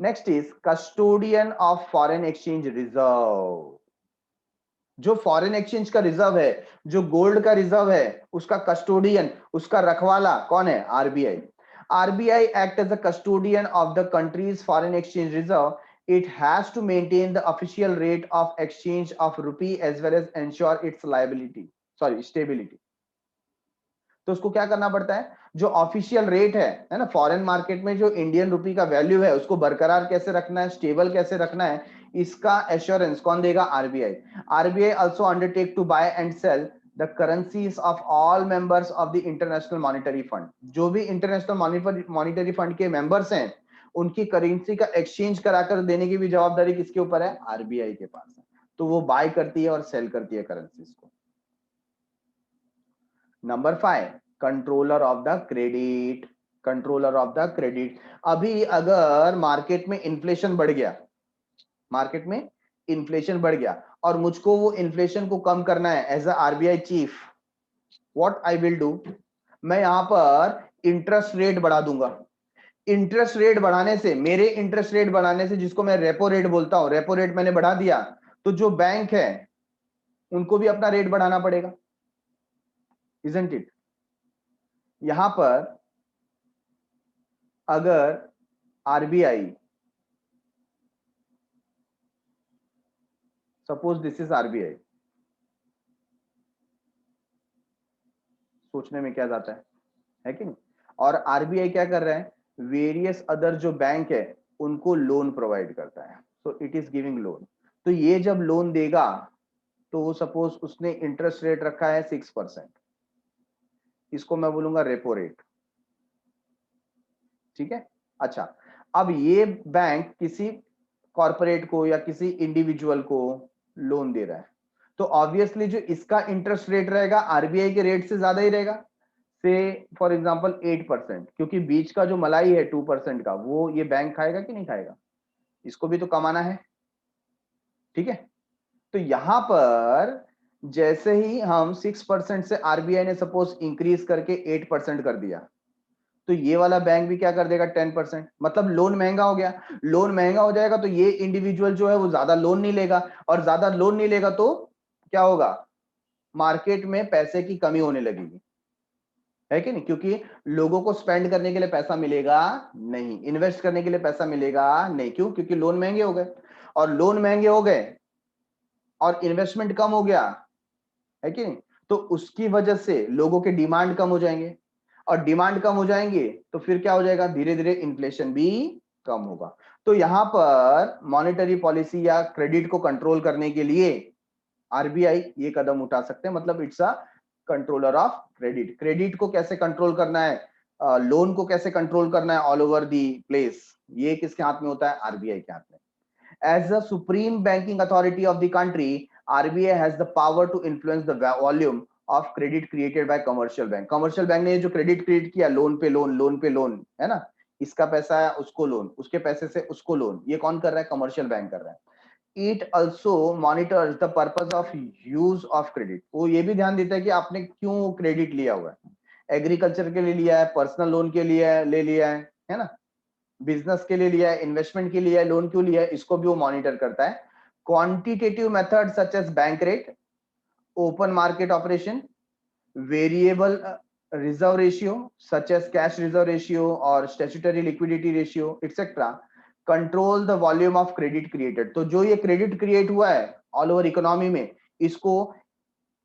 Next is custodian of foreign exchange reserve. जो फॉरेन एक्सचेंज का रिजर्व है, जो गोल्ड का रिजर्व है, उसका कस्टोडियन, उसका रखवाला कौन है, RBI. RBI act as a custodian of the country's foreign exchange reserve. It has to maintain the official rate of exchange of rupee as well as ensure its stability. तो उसको क्या करना पड़ता है, जो ऑफिशियल रेट है ना, foreign market में जो इंडियन रुपी का वैल्यू है उसको बरकरार कैसे रखना है, स्टेबल कैसे रखना है, इसका एश्योरेंस कौन देगा, RBI. RBI also undertake to buy and sell the currencies of all members of the international monetary fund. जो भी इंटरनेशनल मॉनिटरी फंड के मेंबर्स हैं उनकी करेंसी का एक्सचेंज कराकर देने की भी जवाबदारी किसके ऊपर है, आरबीआई के पास है। तो वो बाय करती है और सेल करती है करेंसीज को। Number 5, controller of the credit. Controller of the credit, अभी अगर मार्केट में इन्फ्लेशन बढ़ गया, मार्केट में इन्फ्लेशन बढ़ गया और मुझको वो इन्फ्लेशन को कम करना है as a RBI chief, what I will do, मैं यहां पर इंटरेस्ट रेट बढ़ा दूंगा। इंटरेस्ट रेट बढ़ाने से, मेरे इंटरेस्ट रेट बढ़ाने से, जिसको मैं रेपो रेट बोलता हूं, रेपो रेट मैंने बढ़ा दिया तो जो बैंक है उनको भी अपना रेट बढ़ाना पड़ेगा, इजंट इट। यहां पर अगर RBI, suppose this is RBI, सोचने में क्या जाता है कि नहीं, और आरबीआई क्या कर रहा है, वेरियस अदर जो बैंक है उनको लोन प्रोवाइड करता है, so it is giving loan. तो ये जब लोन देगा तो वो सपोज उसने इंटरेस्ट रेट रखा है 6%, इसको मैं बोलूंगा रेपो रेट, ठीक है। अच्छा, अब ये बैंक किसी कॉर्पोरेट को या किसी इंडिविजुअल को लोन दे रहा है तो ऑब्वियसली जो इसका इंटरेस्ट रेट रहेगा आरबीआई के रेट से ज्यादा ही रहेगा, से फॉर एग्जांपल 8%, क्योंकि बीच का जो मलाई है 2% का वो ये बैंक खाएगा कि नहीं खाएगा, इसको भी तो कमाना है, ठीक है। तो यहां पर जैसे ही हम 6% से आरबीआई ने सपोज इंक्रीज करके 8% कर दिया तो ये वाला बैंक भी क्या कर देगा, 10%, मतलब लोन महंगा हो गया। लोन महंगा हो जाएगा तो ये इंडिविजुअल जो है वो ज्यादा लोन नहीं लेगा, और ज्यादा लोन नहीं लेगा तो क्या होगा, मार्केट में पैसे की कमी होने लगेगी, है कि नहीं, क्योंकि लोगों को स्पेंड करने के लिए पैसा मिलेगा नहीं, इन्वेस्ट करने के लिए पैसा मिलेगा नहीं, क्यों, क्योंकि लोन महंगे हो गए, और लोन महंगे हो गए और इन्वेस्टमेंट कम हो गया, है कि नहीं, तो उसकी वजह से लोगों के डिमांड कम हो जाएंगे, और डिमांड कम हो जाएंगे तो फिर क्या हो जाएगा, धीरे धीरे इन्फ्लेशन भी कम होगा। तो यहां पर मॉनेटरी पॉलिसी या क्रेडिट को कंट्रोल करने के लिए आरबीआई ये कदम उठा सकते हैं, मतलब it's a controller of credit. Credit को कैसे कंट्रोल करना है, लोन को कैसे कंट्रोल करना है ऑल ओवर दी प्लेस, ये किसके हाथ में होता है, आरबीआई के हाथ में। As the supreme banking authority of the country, RBI has the power to influence the volume of credit created by commercial bank. Commercial bank ने जो क्रेडिट क्रिएट किया, लोन पे लोन, लोन पे लोन, है ना, इसका पैसा है उसको लोन, उसके पैसे से उसको लोन, ये कौन कर रहा है, कमर्शियल बैंक कर रहा है। It also monitors the purpose of use of credit. वो ये भी ध्यान देता है कि आपने क्यों क्रेडिट लिया हुआ है, एग्रीकल्चर के लिए लिया है, पर्सनल लोन के लिए ले लिया है ना, बिजनेस के लिए लिया है, इन्वेस्टमेंट के लिए है, लोन क्यों लिया है, इसको भी वो मॉनिटर करता है। Quantitative method such as bank rate, open market operation, variable reserve ratio such as cash reserve ratio और statutory liquidity ratio etcetera control the volume of credit created. तो जो ये क्रेडिट क्रिएट हुआ है ऑल ओवर इकोनॉमी में, इसको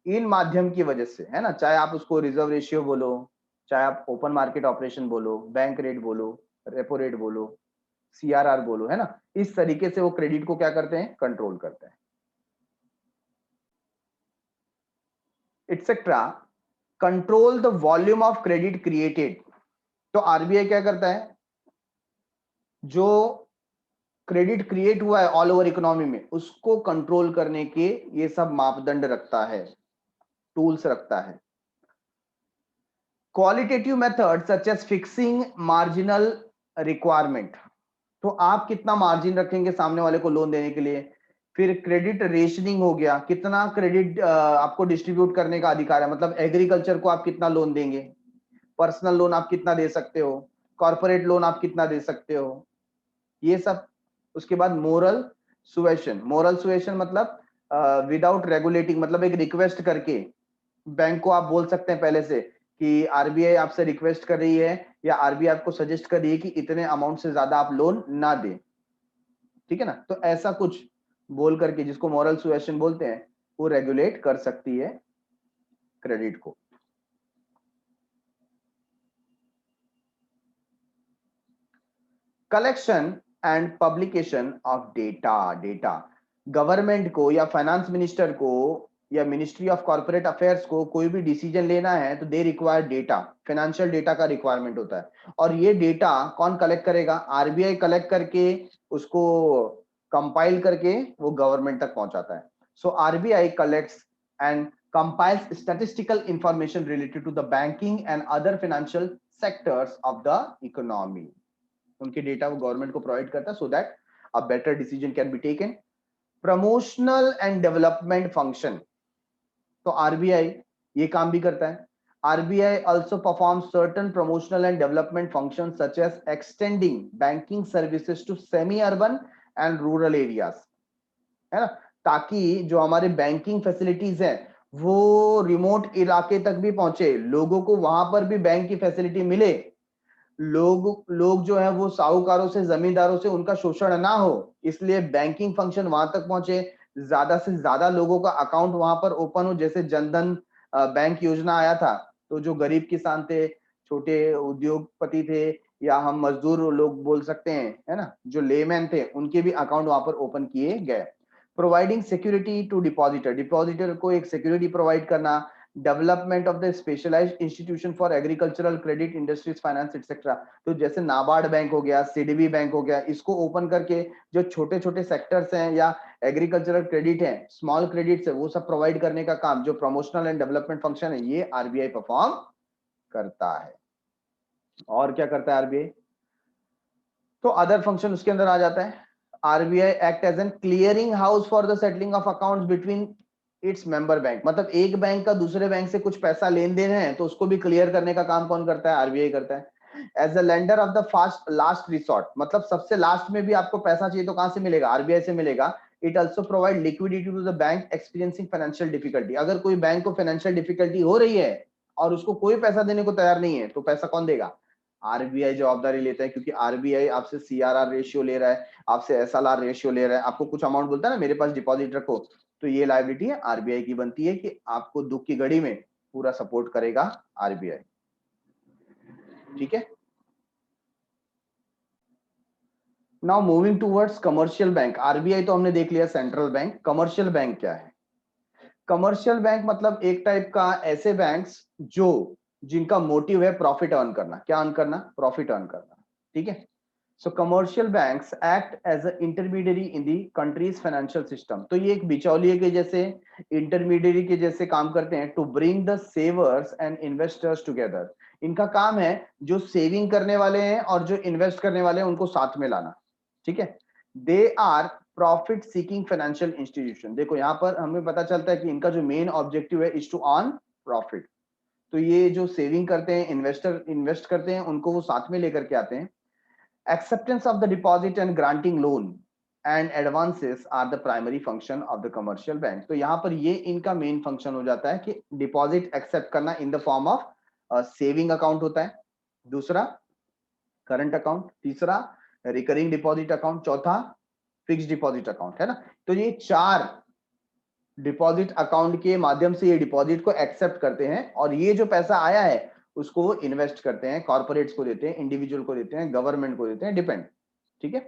इन माध्यम की वजह से, है ना, चाहे आप उसको रिजर्व रेशियो बोलो, चाहे आप ओपन मार्केट ऑपरेशन बोलो, बैंक रेट बोलो, रेपो रेट बोलो, सीआरआर बोलो, है ना, इस तरीके से वो क्रेडिट को क्या करते हैं, कंट्रोल करते हैं etcetera control the volume of credit created. तो आरबीआई क्या करता है, जो क्रेडिट क्रिएट हुआ है ऑल ओवर इकोनॉमी में, उसको कंट्रोल करने के ये सब मापदंड रखता है, टूल्स रखता है। Qualitative method such as fixing marginal requirement, तो आप कितना मार्जिन रखेंगे सामने वाले को लोन देने के लिए। फिर क्रेडिट रेशनिंग हो गया, कितना क्रेडिट आपको डिस्ट्रीब्यूट करने का अधिकार है, मतलब एग्रीकल्चर को आप कितना लोन देंगे, पर्सनल लोन आप कितना दे सकते हो, कॉर्पोरेट लोन आप कितना दे सकते हो, ये सब। उसके बाद मोरल सुएशन, मोरल सुएशन मतलब विदाउट रेगुलेटिंग, मतलब एक रिक्वेस्ट करके बैंक को आप बोल सकते हैं पहले से कि आरबीआई आपसे रिक्वेस्ट कर रही है या आरबीआई आपको सजेस्ट कर रही है कि इतने अमाउंट से ज्यादा आप लोन ना दें, ठीक है ना। तो ऐसा कुछ बोल करके, जिसको मॉरल सुएशन बोलते हैं, वो रेगुलेट कर सकती है क्रेडिट को। Collection and publication of data, data government को या फाइनेंस मिनिस्टर को या मिनिस्ट्री ऑफ कॉर्पोरेट अफेयर्स को कोई भी डिसीजन लेना है तो they require data, financial data का रिक्वायरमेंट होता है। और ये डेटा कौन कलेक्ट करेगा, आरबीआई कलेक्ट करके उसको कंपाइल करके वो गवर्नमेंट तक पहुंचाता है। So RBI collects and compiles statistical information related to the banking and other financial sectors of the economy. उनके डेटा वो गवर्नमेंट को प्रोवाइड करता है so that a better decision can be taken. Promotional and development function, तो RBI ये काम भी करता है। RBI also performs certain promotional and development functions such as extending banking services to semi-urban and rural areas, है ना, ताकि जो हमारे बैंकिंग फैसिलिटीज हैं वो रिमोट इलाके तक भी पहुंचे, लोगों को वहां पर भी बैंक की फैसिलिटी मिले, लोग लोग जो है वो साहूकारों से, जमींदारों से उनका शोषण ना हो, इसलिए बैंकिंग फंक्शन वहां तक पहुंचे, ज्यादा से ज्यादा लोगों का अकाउंट वहां पर ओपन हो। जैसे जनधन बैंक योजना आया था, तो जो गरीब किसान थे, छोटे उद्योगपति थे, या हम मजदूर लोग बोल सकते हैं, है ना, जो लेमैन थे, उनके भी अकाउंट वहां पर ओपन किए गए। Providing security to depositor, depositor को एक सिक्योरिटी प्रोवाइड करना। Development of the specialised institution for agricultural credit industries finance etcetera, तो जैसे नाबार्ड बैंक हो गया, सीडीबी बैंक हो गया, इसको ओपन करके जो छोटे छोटे सेक्टर्स हैं या एग्रीकल्चरल क्रेडिट है, स्मॉल क्रेडिट है, वो सब प्रोवाइड करने का काम, जो प्रमोशनल एंड डेवलपमेंट फंक्शन है, ये आरबीआई परफॉर्म करता है। और क्या करता है आरबीआई, तो अदर फंक्शन उसके अंदर आ जाता है। RBI act as an clearing house for the settling of accounts between its member bank, मतलब एक बैंक का दूसरे बैंक से कुछ पैसा लेन देन है तो उसको भी क्लियर करने का काम कौन करता है, आरबीआई करता है। As a lender of the first last resort, मतलब सबसे लास्ट में भी आपको पैसा चाहिए तो कहां से मिलेगा, आरबीआई से मिलेगा। It also provide liquidity to the bank experiencing financial difficulty, अगर कोई बैंक को फाइनेंशियल डिफिकल्टी हो रही है और उसको कोई पैसा देने को तैयार नहीं है, तो पैसा कौन देगा, आरबीआई जवाबदारी लेता है, क्योंकि आरबीआई आपसे सीआरआर रेशियो ले रहा है, आपसे एसएलआर रेशियो ले रहा है, आपको कुछ अमाउंट बोलता है ना मेरे पास डिपॉजिट रखो, तो ये लायबिलिटी है आरबीआई की बनती है कि आपको दुख की घड़ी में पूरा सपोर्ट करेगा आरबीआई, ठीक है। Now moving towards commercial bank. RBI तो हमने देख लिया सेंट्रल बैंक, कमर्शियल बैंक क्या है? कमर्शियल बैंक मतलब एक टाइप का ऐसे बैंक्स जो जिनका मोटिव है प्रॉफिट अर्न करना। क्या अर्न करना? प्रॉफिट अर्न करना। ठीक है। So commercial banks act as a intermediary in the country's financial system. तो ये एक बिचौलिए के जैसे, इंटरमीडियरी के जैसे काम करते हैं to bring the savers and investors together. इनका काम है जो सेविंग करने वाले हैं और जो इन्वेस्ट करने वाले हैं उनको साथ में लाना। ठीक है। They are profit seeking financial institution. देखो यहां पर हमें पता चलता है कि इनका जो मेन ऑब्जेक्टिव है इज टू अर्न प्रॉफिट। तो ये जो सेविंग करते हैं, इन्वेस्टर इन्वेस्ट करते हैं, उनको वो साथ में लेकर के आते हैं। Acceptance of the deposit and granting loan and advances are the primary function of the commercial bank। तो यहाँ पर ये इनका मेन फंक्शन हो जाता है कि डिपॉजिट एक्सेप्ट करना इन the form of saving account होता है, दूसरा करंट अकाउंट, तीसरा रिकरिंग डिपॉजिट अकाउंट, चौथा फिक्स्ड डिपॉजिट अकाउंट, है ना। तो ये चार डिपॉजिट अकाउंट के माध्यम से ये डिपॉजिट को एक्सेप्ट करते हैं और ये जो पैसा आया है उसको वो इन्वेस्ट करते हैं, कॉर्पोरेट्स को देते हैं, इंडिविजुअल को देते हैं, गवर्नमेंट को देते हैं, डिपेंड। ठीक है।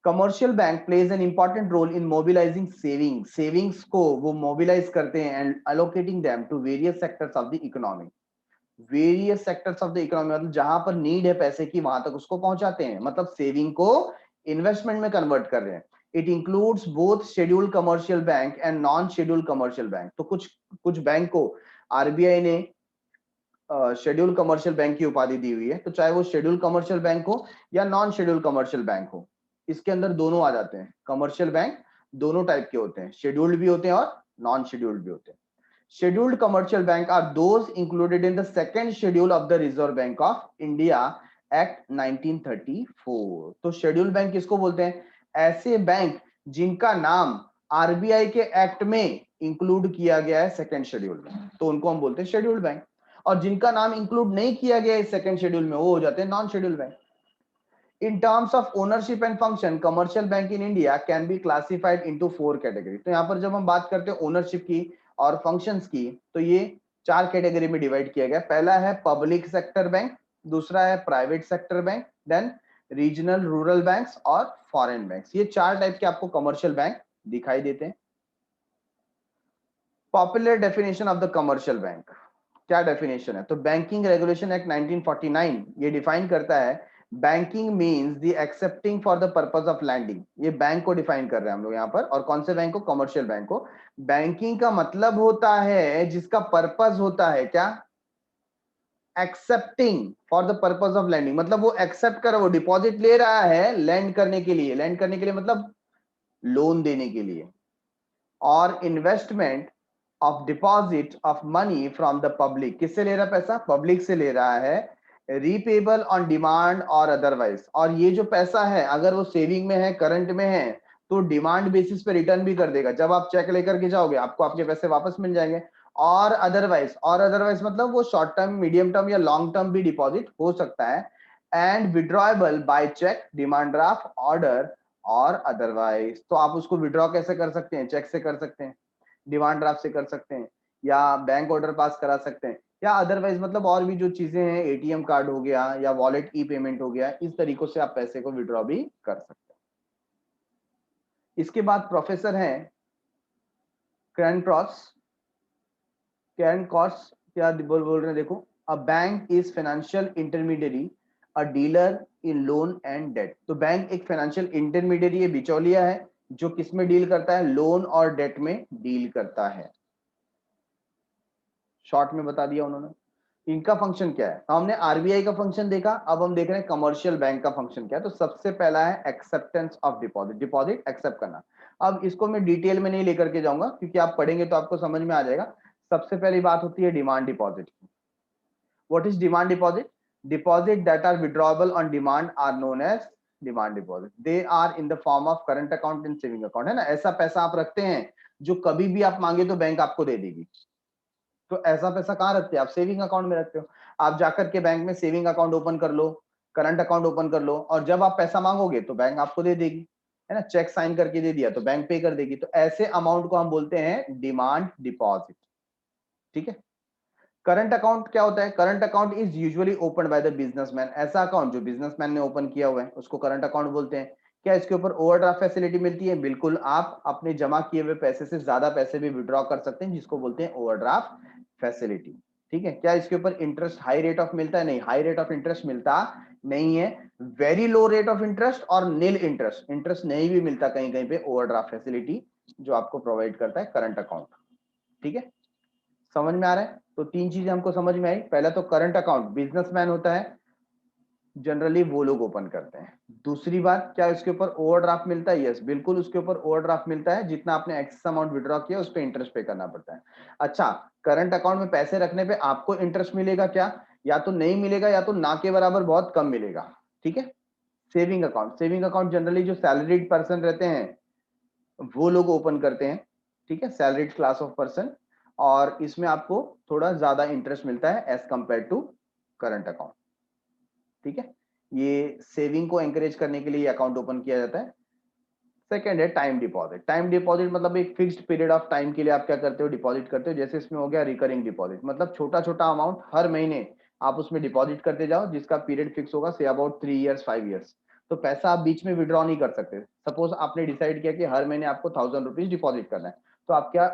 Commercial bank plays an important role in mobilising savings को वो मोबिलाइज करते हैं and allocating them to various sectors of the economy. Various sectors of the economy मतलब जहां पर नीड है पैसे की वहां तक उसको पहुंचाते हैं, मतलब सेविंग को इन्वेस्टमेंट में कन्वर्ट कर रहे हैं। It includes both scheduled commercial bank and non scheduled commercial bank. तो कुछ कुछ बैंक को आरबीआई ने शेड्यूल कमर्शियल बैंक की उपाधि दी हुई है, तो चाहे वो शेड्यूल कमर्शियल बैंक हो या नॉन शेड्यूल कमर्शियल बैंक हो, इसके अंदर दोनों आ जाते हैं। कमर्शियल बैंक दोनों टाइप के होते हैं, शेड्यूल्ड भी होते हैं और नॉन शेड्यूल्ड भी होते हैं। Scheduled commercial bank are those included in the second schedule of the reserve bank of India act 1934। तो शेड्यूल बैंक किसको बोलते हैं? ऐसे बैंक जिनका नाम आरबीआई के एक्ट में इंक्लूड किया गया है सेकंड शेड्यूल में, तो उनको हम बोलते हैं शेड्यूल्ड बैंक। और जिनका नाम इंक्लूड नहीं किया गया इस सेकंड शेड्यूल में वो हो जाते हैं non scheduled bank. In terms of ownership and function, commercial bank in India can be classified into 4 categories। तो यहाँ पर जब हम बात करते हैं ओनरशिप की और फंक्शंस की, तो ये 4 कैटेगरी में डिवाइड किया गया। पहला है पब्लिक सेक्टर बैंक, दूसरा है private sector bank, then regional rural banks और फॉरेन बैंक्स। ये 4 टाइप के आपको कमर्शियल बैंक दिखाई देते हैं। Popular definition of the commercial bank, क्या डेफिनेशन है? तो बैंकिंग रेगुलेशन एक्ट 1949 ये डिफाइन करता है banking means the accepting for the purpose of lending. ये बैंक को डिफाइन कर रहे हैं हम लोग यहाँ पर, और कौन से बैंक को? कमर्शियल बैंक को। बैंकिंग का मतलब होता है जिसका पर्पस होता है क्या? Accepting for the purpose of lending, मतलब वो एक्सेप्ट कर, वो डिपॉजिट ले रहा है लैंड करने के लिए। लैंड करने के लिए मतलब लोन देने के लिए। और investment of deposit of money from the public. किससे ले रहा पैसा? पब्लिक से ले रहा है। रीपेबल ऑन डिमांड और अदरवाइज। और ये जो पैसा है अगर वो सेविंग में है, करंट में है, तो डिमांड बेसिस पे रिटर्न भी कर देगा। जब आप चेक लेकर के जाओगे आपको आपके पैसे वापस मिल जाएंगे। और अदरवाइज मतलब वो शॉर्ट टर्म, मीडियम टर्म या लॉन्ग टर्म भी डिपॉजिट हो सकता है। And withdrawable by cheque, demand draft, order और अदरवाइज। तो आप उसको विड्रॉ कैसे कर सकते हैं? चेक से कर सकते हैं, डिमांड ड्राफ्ट से कर सकते हैं, या बैंक ऑर्डर पास करा सकते हैं, या अदरवाइज मतलब और भी जो चीजें हैं, एटीएम कार्ड हो गया या वॉलेट ई पेमेंट हो गया, इस तरीकों से आप पैसे को विड्रॉ भी कर सकते हैं। इसके बाद प्रोफेसर हैं क्रैनक्रॉस। क्रैनक्रॉस क्या बोल रहे हैं? देखो, a bank is financial intermediary, a dealer in loan and debt. तो बैंक एक फाइनेंशियल इंटरमीडियरी है, बिचौलिया है, जो किस में डील करता है? लोन और डेट में डील करता है। शॉर्ट में बता दिया उन्होंने। इनका फंक्शन क्या है? हमने आरबीआई का फंक्शन देखा, अब हम देख रहे हैं कमर्शियल बैंक का फंक्शन क्या है। तो सबसे पहला है acceptance of deposit, deposit accept करना। अब इसको मैं डिटेल में नहीं लेकर के जाऊंगा क्योंकि आप पढ़ेंगे तो आपको समझ में आ जाएगा। सबसे पहली बात होती है डिमांड डिपॉजिट की। What is demand deposit? Deposit that are withdrawable on demand are known as demand deposit. They are in the form of current account and saving account, है ना। ऐसा पैसा आप रखते हैं जो कभी भी आप मांगे तो बैंक आपको दे देगी। तो ऐसा पैसा कहाँ रखते हैं? आप सेविंग अकाउंट में रखते हो। आप जाकर के बैंक में सेविंग अकाउंट ओपन कर लो, करंट अकाउंट ओपन कर लो, और जब आप पैसा मांगोगे तो बैंक आपको दे देगी, है ना। चेक साइन करके दे दिया तो बैंक पे कर देगी। तो ऐसे अमाउंट को हम बोलते हैं डिमांड डिपॉजिट। ठीक है। करंट अकाउंट क्या होता है? Current account is usually open by the businessman. ऐसा अकाउंट जो बिजनेसमैन ने ओपन किया हुआ है उसको करंट अकाउंट बोलते हैं। क्या इसके ऊपर ओवरड्राफ्ट फैसिलिटी मिलती है? बिल्कुल, आप अपने जमा किए हुए पैसे से ज्यादा पैसे भी विड्रॉ कर सकते हैं, जिसको बोलते हैं ओवरड्राफ्ट फैसिलिटी। ठीक है, क्या इसके ऊपर इंटरेस्ट हाई रेट ऑफ मिलता है? नहीं, हाई रेट ऑफ इंटरेस्ट मिलता नहीं है। Very low rate of interest और नील इंटरेस्ट, इंटरेस्ट नहीं भी मिलता कहीं कहीं पे ओवरड्राफ्ट फैसिलिटी जो आपको प्रोवाइड करता है करंट अकाउंट। ठीक है, समझ में आ रहा है? तो तीन चीजें हमको समझ में आई। पहला तो करंट अकाउंट बिजनेसमैन होता है, जनरली वो लोग ओपन करते हैं। दूसरी बात, क्या इसके ऊपर ओवरड्राफ्ट मिलता है? यस, बिल्कुल उसके ऊपर ओवरड्राफ्ट मिलता है। जितना आपने एक्सेस अमाउंट विड्रॉ किया उस पर इंटरेस्ट पे करना पड़ता है। अच्छा, करंट अकाउंट में पैसे रखने पे आपको इंटरेस्ट मिलेगा क्या? या तो नहीं मिलेगा या तो ना के बराबर बहुत कम मिलेगा। ठीक है, saving account, saving account generally जो सैलरीड पर्सन रहते हैं वो लोग ओपन करते हैं। ठीक है, सैलरीड क्लास ऑफ पर्सन, और इसमें आपको थोड़ा ज्यादा इंटरेस्ट मिलता है as compare to current account. ठीक है, ये सेविंग को एंकरेज करने के लिए अकाउंट ओपन किया जाता है। सेकेंड है टाइम डिपॉजिट। टाइम डिपॉजिट मतलब एक फिक्स्ड पीरियड ऑफ टाइम के लिए आप क्या करते हो? डिपॉजिट करते हो। जैसे इसमें हो गया रिकरिंग डिपॉजिट, मतलब छोटा छोटा अमाउंट हर महीने आप उसमें डिपॉजिट करते जाओ, जिसका पीरियड फिक्स होगा, से अबाउट 3 ईयर्स 5 ईयर्स। तो पैसा आप बीच में विड्रॉ नहीं कर सकते। सपोज आपने डिसाइड किया कि हर महीने आपको 1000 रुपीज डिपॉजिट करना है, तो आप क्या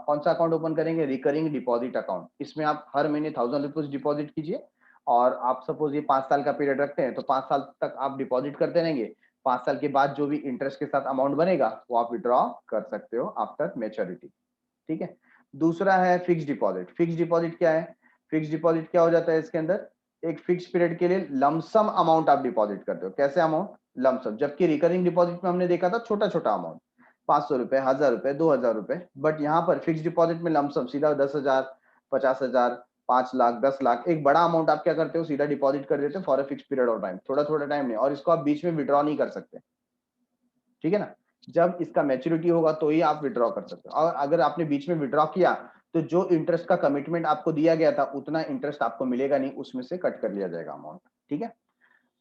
कौन सा अकाउंट ओपन करेंगे? Recurring deposit account. इसमें आप हर महीने 1000 रुपीज डिपॉजिट कीजिए, और आप सपोज ये 5 साल का पीरियड रखते हैं, तो 5 साल तक आप डिपॉजिट करते रहेंगे। 5 साल के बाद जो भी इंटरेस्ट के साथ अमाउंट बनेगा वो आप विड्रॉ कर सकते हो आफ्टर मैच्योरिटी। ठीक है, दूसरा है फिक्स डिपॉजिट। फिक्स डिपॉजिट क्या है? फिक्स डिपॉजिट क्या हो जाता है? इसके अंदर एक फिक्स पीरियड के लिए लमसम अमाउंट आप डिपॉजिट करते हो। कैसे अमाउंट? लमसम। जबकि रिकरिंग डिपॉजिट में हमने देखा था छोटा छोटा अमाउंट, 500 रुपए, 1000 रुपए, 2000 रुपए, बट यहाँ पर फिक्स डिपॉजिट में लमसम सीधा 10,000, 50,000, 5 लाख, 10 लाख, एक बड़ा अमाउंट आप क्या करते हो? सीधा डिपॉजिट कर देते हो for a fix period of time. थोड़ा थोड़ा टाइम नहीं, और इसको आप बीच में विड्रॉ नहीं कर सकते। ठीक है ना, जब इसका मैच्योरिटी होगा तो ही आप विड्रॉ कर सकते हो। और अगर आपने बीच में विड्रॉ किया तो जो इंटरेस्ट का कमिटमेंट आपको दिया गया था उतना इंटरेस्ट आपको मिलेगा नहीं, उसमें से कट कर लिया जाएगा अमाउंट। ठीक है,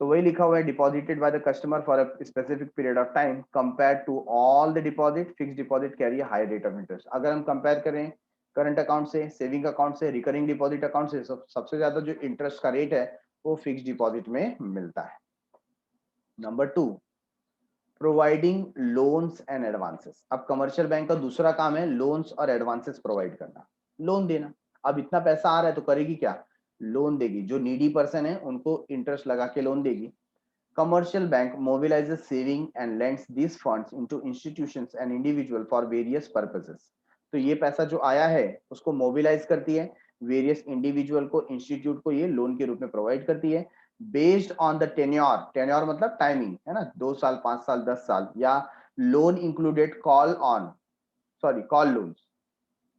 तो वही लिखा हुआ है, deposited by the customer for a specific period of time compare to all the deposit, fix deposit carry high rate of interest. अगर हम कंपेयर करें करंट अकाउंट से, सेविंग अकाउंट से, रिकरिंग डिपॉजिट अकाउंट से, सबसे ज्यादा जो इंटरेस्ट का रेट है वो फिक्स डिपॉजिट में मिलता है। Number 2, providing loans and advances. अब कमर्शियल बैंक का दूसरा काम है लोन्स और एडवांसेस प्रोवाइड करना, लोन देना। अब इतना पैसा आ रहा है तो करेगी क्या? लोन देगी। जो नीडी पर्सन है उनको इंटरेस्ट लगा के लोन देगी। Commercial bank mobilizes saving and lends these funds into institutions and individual for various purposes. तो ये पैसा जो आया है उसको मोबिलाइज करती है, वेरियस इंडिविजुअल को, इंस्टीट्यूट को ये लोन के रूप में प्रोवाइड करती है, based on the tenure. Tenure मतलब टाइमिंग है ना, 2 साल, 5 साल, 10 साल, या loan included call on, sorry call loans.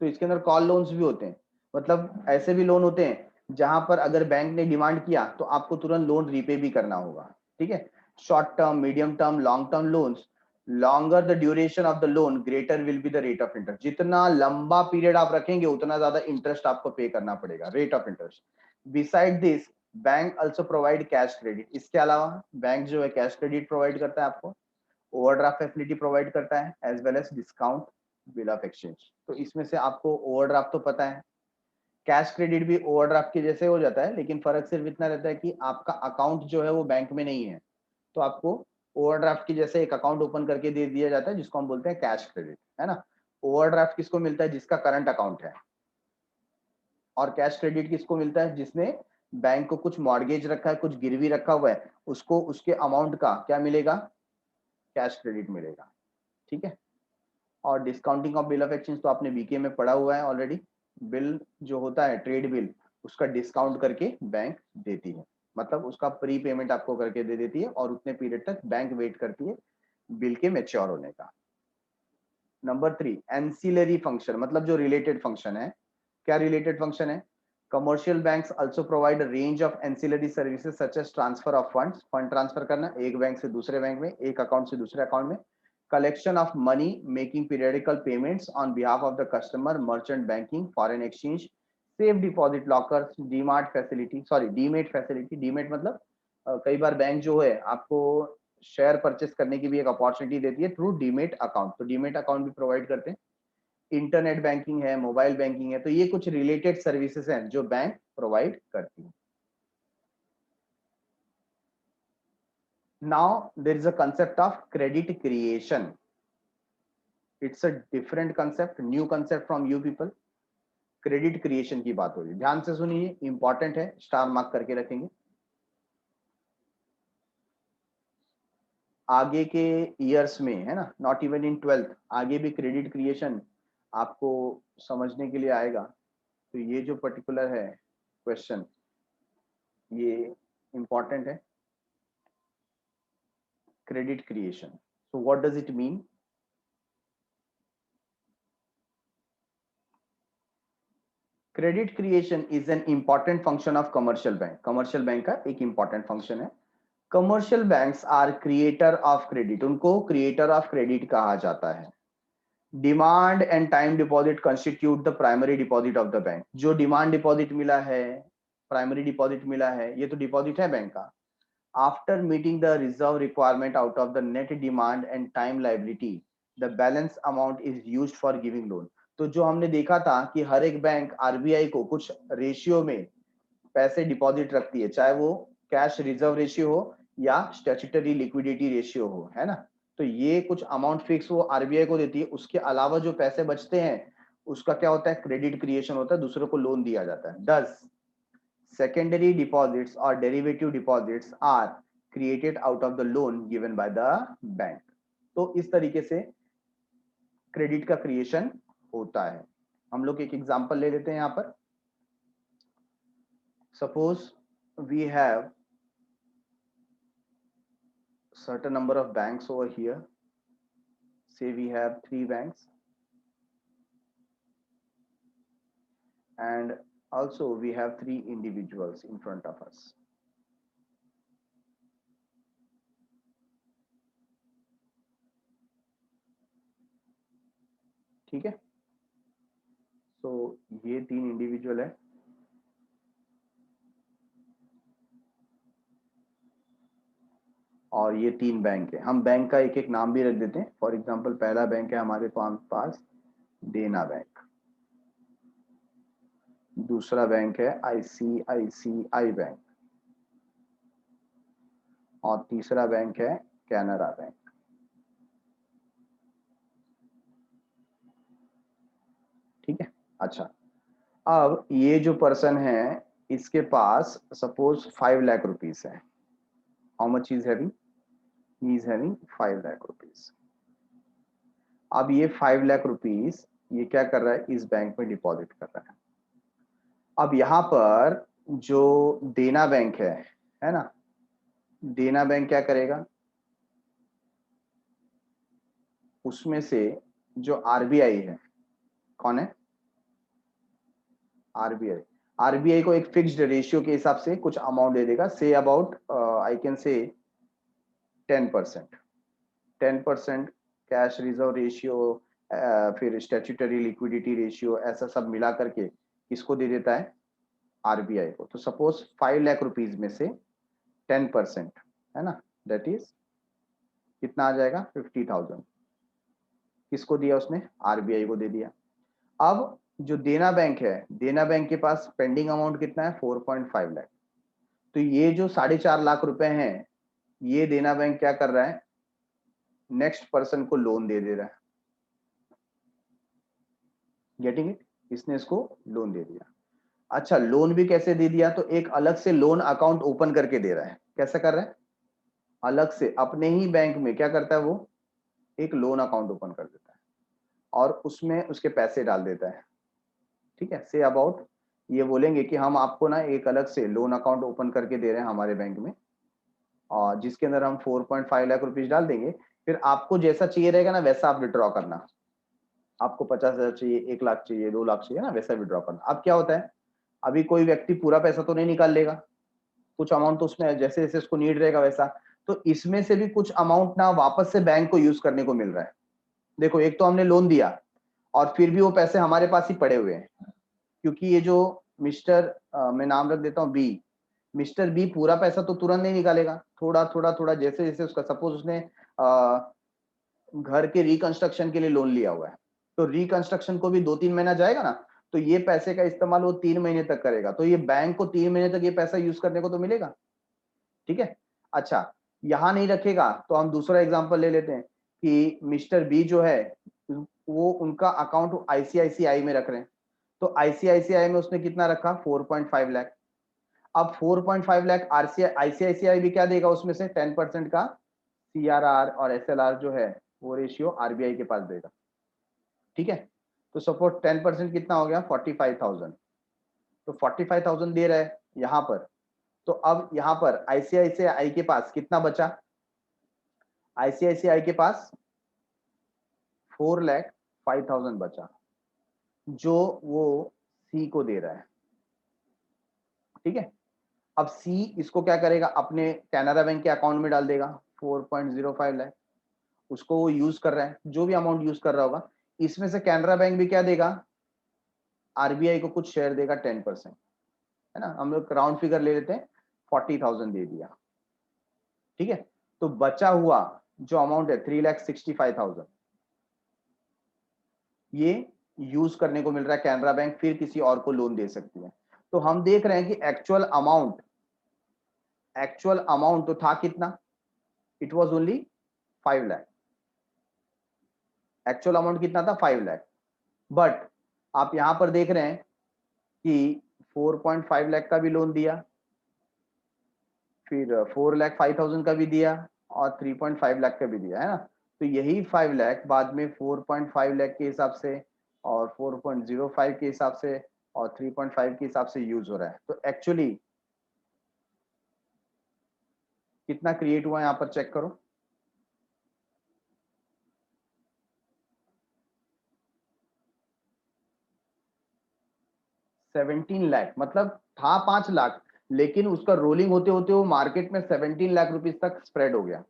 तो इसके अंदर कॉल लोन्स भी होते हैं, मतलब ऐसे भी लोन होते हैं जहां पर अगर बैंक ने डिमांड किया तो आपको तुरंत लोन रीपे भी करना होगा। ठीक है, short term, medium term, long term loans. Longer the duration of the loan greater will be the rate of interest. जितना लंबा पीरियड आप रखेंगे उतना ज्यादा इंटरेस्ट आपको पे करना पड़ेगा, rate of interest. Beside this bank also provide cash credit. इसके अलावा बैंक जो है कैश क्रेडिट प्रोवाइड करता है आपको, ओवरड्राफ्ट फैसिलिटी प्रोवाइड करता है, as well as discount bill of exchange. तो इसमें से आपको ओवरड्राफ्ट तो पता है, कैश क्रेडिट भी ओवरड्राफ्ट के जैसे हो जाता है, लेकिन फर्क सिर्फ इतना रहता है कि आपका अकाउंट जो है वो बैंक में नहीं है, तो आपको ओवरड्राफ्ट की जैसे एक अकाउंट ओपन करके दे दिया जाता है, जिसको हम बोलते हैं कैश क्रेडिट, है ना। ओवरड्राफ्ट किसको मिलता है? जिसका करंट अकाउंट है। और कैश क्रेडिट किसको मिलता है? जिसने बैंक को कुछ मॉर्गेज रखा है, कुछ गिरवी रखा हुआ है, उसको उसके अमाउंट का क्या मिलेगा? कैश क्रेडिट मिलेगा। ठीक है, और discounting of bill of exchange तो आपने बीके में पढ़ा हुआ है ऑलरेडी। बिल जो होता है ट्रेड बिल, उसका डिस्काउंट करके बैंक देती है, मतलब उसका प्री पेमेंट आपको करके दे देती है, और उतने पीरियड तक बैंक वेट करती है बिल के मैच्योर होने का। नंबर 3, एंसिलरी फंक्शन, मतलब जो रिलेटेड फंक्शन है। क्या रिलेटेड फंक्शन है? Commercial banks also provide range of ancillary services such as transfer of funds, fund transfer करना एक बैंक से दूसरे बैंक में, एक अकाउंट से दूसरे अकाउंट में, collection of money, making periodical payments on behalf of the customer, merchant banking, foreign exchange, safe deposit lockers, DMart facility, sorry demat facility. Demat मतलब कई बार बैंक जो है आपको शेयर परचेस करने की भी एक अपॉर्चुनिटी देती है थ्रू डीमेट अकाउंट, तो डीमेट अकाउंट भी प्रोवाइड करते हैं। इंटरनेट बैंकिंग है, मोबाइल बैंकिंग है, तो ये कुछ रिलेटेड सर्विसेज हैं जो बैंक प्रोवाइड करती है। Now there is a concept of credit creation. It's a different concept, new concept from you people. Credit creation की बात हो रही है, ध्यान से सुनिए, इंपॉर्टेंट है, स्टार मार्क करके रखेंगे। आगे के ईयर्स में है ना, नॉट इवन इन 12th, आगे भी क्रेडिट क्रिएशन आपको समझने के लिए आएगा। तो ये जो पर्टिकुलर है क्वेश्चन, ये इंपॉर्टेंट है, credit creation. So what does it mean? Credit creation is an important function of commercial bank. Commercial bank का एक इंपॉर्टेंट फंक्शन है। Commercial banks are creator of credit, उनको क्रिएटर ऑफ क्रेडिट कहा जाता है। Demand and time deposit constitute the primary deposit of the bank. जो demand deposit मिला है, प्राइमरी डिपॉजिट मिला है, ये तो डिपॉजिट है बैंक का। After meeting the reserve requirement out of the net demand and time liability, the balance amount is used for giving loan. तो जो हमने देखा था कि हर एक बैंक आरबीआई को कुछ रेशियो में पैसे डिपॉजिट रखती है, चाहे वो कैश रिजर्व रेशियो हो या स्टैट्यूटरी लिक्विडिटी रेशियो हो, है ना। तो ये कुछ अमाउंट फिक्स वो आरबीआई को देती है, उसके अलावा जो पैसे बचते हैं उसका क्या होता है, क्रेडिट क्रिएशन होता है, दूसरों को लोन दिया जाता है। 10 secondary deposits or derivative deposits are created out of the loan given by the bank। तो इस तरीके से क्रेडिट का क्रिएशन होता है। हम लोग एक एग्जांपल ले लेते हैं यहां पर। Suppose we have certain number of banks over here, say we have 3 banks and also we have 3 individuals in front of us। ठीक है, तो ये 3 इंडिविजुअल है और ये 3 बैंक है। हम बैंक का एक एक नाम भी रख देते हैं। फॉर एग्जांपल पहला बैंक है हमारे पास देना बैंक, दूसरा बैंक है आईसीआईसीआई बैंक और तीसरा बैंक है कैनरा बैंक। ठीक है, अच्छा अब ये जो पर्सन है इसके पास सपोज 5 लाख रुपीस है। How much is having? He is having 5 lakh rupees. अब ये 5 लाख रुपीस ये क्या कर रहा है, इस बैंक में डिपॉजिट कर रहा है। अब यहाँ पर जो देना बैंक है ना, देना बैंक क्या करेगा, उसमें से जो आरबीआई है, कौन है, आरबीआई, आरबीआई को एक फिक्स्ड रेशियो के हिसाब से कुछ अमाउंट दे देगा, say about I can say 10%। 10% cash reserve ratio, फिर स्टैट्यूटरी लिक्विडिटी रेशियो, ऐसा सब मिला करके किसको दे देता है, आरबीआई को। तो सपोज 5 लाख रुपीज में से 10% है ना, दैट इज कितना आ जाएगा, 50,000। किसको दिया उसने, आरबीआई को दे दिया। अब जो देना बैंक है, देना बैंक के पास पेंडिंग अमाउंट कितना है, 4.5 लाख। तो ये जो 4.5 लाख रुपए हैं, ये देना बैंक क्या कर रहा है, नेक्स्ट पर्सन को लोन दे रहा है। गेटिंग इट, इसने इसको लोन दे दिया। अच्छा, लोन भी कैसे दे दिया, तो एक अलग से लोन अकाउंट ओपन करके दे रहा है। कैसे कर रहा है, अलग से अपने ही बैंक में क्या करता है, वो एक लोन अकाउंट ओपन कर देता है और उसमें उसके पैसे डाल देता है। ठीक है, से अबाउट ये बोलेंगे कि हम आपको ना एक अलग से लोन अकाउंट ओपन करके दे रहे हैं हमारे बैंक में, और जिसके अंदर हम 4.5 लाख रुपीज डाल देंगे, फिर आपको जैसा चाहिए रहेगा ना वैसा आप विड्रॉ करना। आपको 50,000 चाहिए, 1 लाख चाहिए, 2 लाख चाहिए ना, वैसा विड्रॉ करना। अब क्या होता है, अभी कोई व्यक्ति पूरा पैसा तो नहीं निकाल लेगा, कुछ अमाउंट तो उसमें जैसे जैसे उसको नीड रहेगा वैसा, तो इसमें से भी कुछ अमाउंट ना वापस से बैंक को यूज करने को मिल रहा है। देखो, एक तो हमने लोन दिया और फिर भी वो पैसे हमारे पास ही पड़े हुए हैं, क्योंकि ये जो मिस्टर मैं नाम रख देता हूँ बी, मिस्टर बी पूरा पैसा तो तुरंत नहीं निकालेगा, थोड़ा थोड़ा थोड़ा जैसे जैसे उसका, सपोज उसने घर के रिकंस्ट्रक्शन के लिए लोन लिया हुआ है, तो रिकंस्ट्रक्शन को भी 2-3 महीना जाएगा ना, तो ये पैसे का इस्तेमाल वो 3 महीने तक करेगा, तो ये बैंक को 3 महीने तक ये पैसा यूज करने को तो मिलेगा। ठीक है, अच्छा यहां नहीं रखेगा तो हम दूसरा एग्जांपल ले लेते हैं कि मिस्टर बी जो है वो उनका अकाउंट आईसीआईसीआई में रख रहे हैं, तो आईसीआईसीआई में उसने कितना रखा 4.5 लाख। अब 4.5 लाख आईसीआईसीआई भी क्या देगा उसमें से 10% का सीआरआर और एसएलआर जो है वो रेशियो आरबीआई के पास देगा। ठीक है, तो सपोज 10% कितना हो गया 45,000, तो 45,000 दे रहा है यहां पर। तो अब यहां पर आईसीआईसीआई के पास कितना बचा, आईसीआईसीआई के पास 4,05,000 बचा जो वो सी को दे रहा है। ठीक है, अब सी इसको क्या करेगा, अपने कैनरा बैंक के अकाउंट में डाल देगा 4.05 लाख, उसको वो यूज कर रहा है, जो भी अमाउंट यूज कर रहा होगा। इसमें से कैनरा बैंक भी क्या देगा, आरबीआई को कुछ शेयर देगा 10%, है ना। हम लोग राउंड फिगर ले लेते हैं, 40,000 दे दिया। ठीक है, तो बचा हुआ जो अमाउंट है 3,65,000 ये यूज करने को मिल रहा है कैनरा बैंक, फिर किसी और को लोन दे सकती है। तो हम देख रहे हैं कि एक्चुअल अमाउंट तो था कितना, it was only 5 lakh. Actual amount कितना था 5 लाख, बट आप यहां पर देख रहे हैं कि 4.5 लाख का भी लोन दिया, फिर 4,05,000 का भी दिया और 3.5 लाख का भी दिया, है ना। तो यही 5 लाख बाद में 4.5 लाख के हिसाब से और 4.05 के हिसाब से और 3.5 के हिसाब से यूज हो रहा है। तो एक्चुअली कितना क्रिएट हुआ यहाँ पर चेक करो, 17 लाख, मतलब था 5 लाख, लेकिन उसका रोलिंग होते होते वो मार्केट में 17 लाख रुपीज तक स्प्रेड हो गया।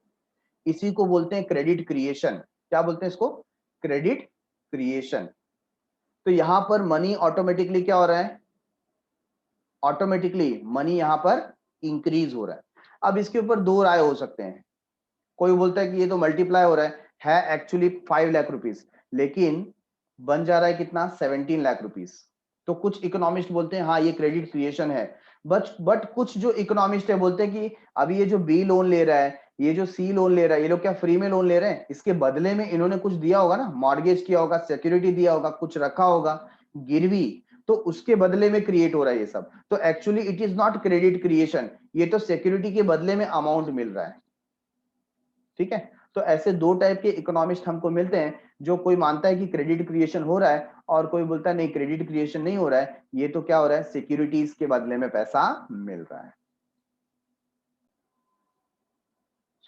इसी को बोलते हैं क्रेडिट क्रिएशन। क्या बोलते हैं इसको, क्रेडिट क्रिएशन। तो यहां पर मनी ऑटोमेटिकली क्या हो रहा है, ऑटोमेटिकली मनी यहां पर इंक्रीज हो रहा है। अब इसके ऊपर दो राय हो सकते हैं, कोई बोलता है कि ये तो मल्टीप्लाई हो रहा है एक्चुअली 5 लाख रुपीज, लेकिन बन जा रहा है कितना 17 लाख रुपीज। तो कुछ इकोनॉमिस्ट बोलते हैं हाँ ये क्रेडिट क्रिएशन है, बट कुछ जो इकोनॉमिस्ट है बोलते हैं कि अभी ये जो बी लोन ले रहा है, ये जो सी लोन ले रहा है, ये लोग क्या फ्री में लोन ले रहे हैं, इसके बदले में इन्होंने कुछ दिया होगा ना, मॉर्गेज किया होगा, सिक्योरिटी दिया होगा, कुछ रखा होगा गिरवी, तो उसके बदले में क्रिएट हो रहा है ये सब। तो actually it is not credit creation, ये तो सिक्योरिटी के बदले में अमाउंट मिल रहा है। ठीक है, तो ऐसे दो टाइप के इकोनॉमिस्ट हमको मिलते हैं, जो कोई मानता है कि क्रेडिट क्रिएशन हो रहा है और कोई बोलता है नहीं क्रेडिट क्रिएशन नहीं हो रहा है, ये तो क्या हो रहा है सिक्योरिटीज के बदले में पैसा मिल रहा है।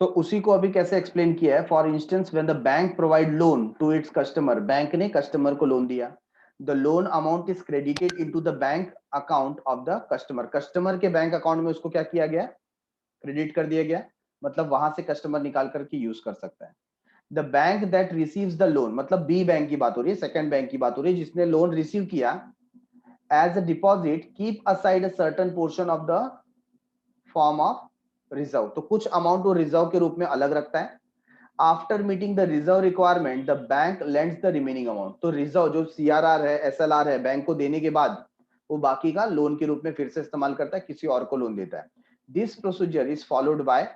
सो उसी को अभी कैसे एक्सप्लेन किया है, for instance when the bank provide loan to its customer, bank ने कस्टमर को लोन दिया, the loan amount is credited into the bank account of the customer, customer के बैंक अकाउंट में उसको क्या किया गया, क्रेडिट कर दिया गया, मतलब वहां से कस्टमर निकाल करके यूज कर सकता है। The bank that receives the loan, मतलब बी बैंक की बात हो रही है, सेकंड बैंक की बात हो रही है जिसने लोन रिसीव किया, as a deposit keep aside a certain portion of the form of reserve, तो कुछ अमाउंट वो रिजर्व के रूप में अलग रखता है। After meeting the reserve requirement the bank lends the remaining amount, तो रिजर्व जो सीआरआर है एसएलआर है बैंक को देने के बाद वो बाकी का लोन के रूप में फिर से इस्तेमाल करता है, किसी और को लोन देता है। This procedure is followed by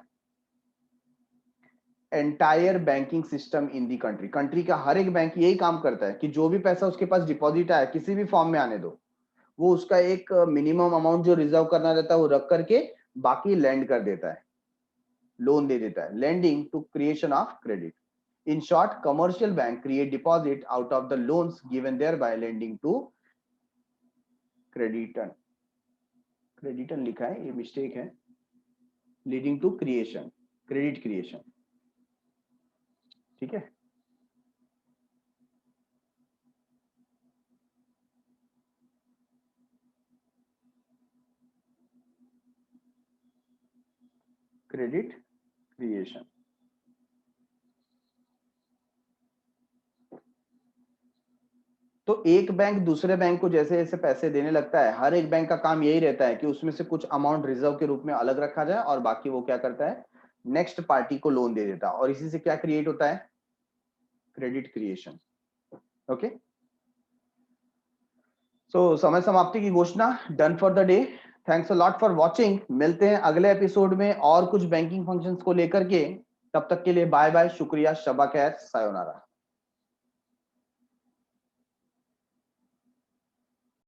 entire banking system in the country, country का हर एक बैंक यही काम करता है कि जो भी पैसा उसके पास डिपॉजिट आया किसी भी फॉर्म में आने दो, वो उसका एक मिनिमम अमाउंट जो रिजर्व करना रहता है वो रख करके बाकी लैंड कर देता है, लोन दे देता है, lending to creation of credit. In short commercial bank create deposit out of the loans given thereby lending to creditan, creditan लिखा है ये मिस्टेक है, leading to creation, credit creation. ठीक है, क्रेडिट क्रिएशन। तो एक बैंक दूसरे bank को जैसे जैसे पैसे देने लगता है, हर एक बैंक का काम यही रहता है कि उसमें से कुछ अमाउंट रिजर्व के रूप में अलग रखा जाए और बाकी वो क्या करता है नेक्स्ट पार्टी को लोन दे देता है, और इसी से क्या क्रिएट होता है क्रेडिट क्रिएशन। ओके, सो समय समाप्ति की घोषणा, done for the day. Thanks a lot for watching. मिलते हैं अगले एपिसोड में और कुछ बैंकिंग फंक्शंस को लेकर के। तब तक के लिए बाय बाय, शुक्रिया, शबा खैर, सायोनारा।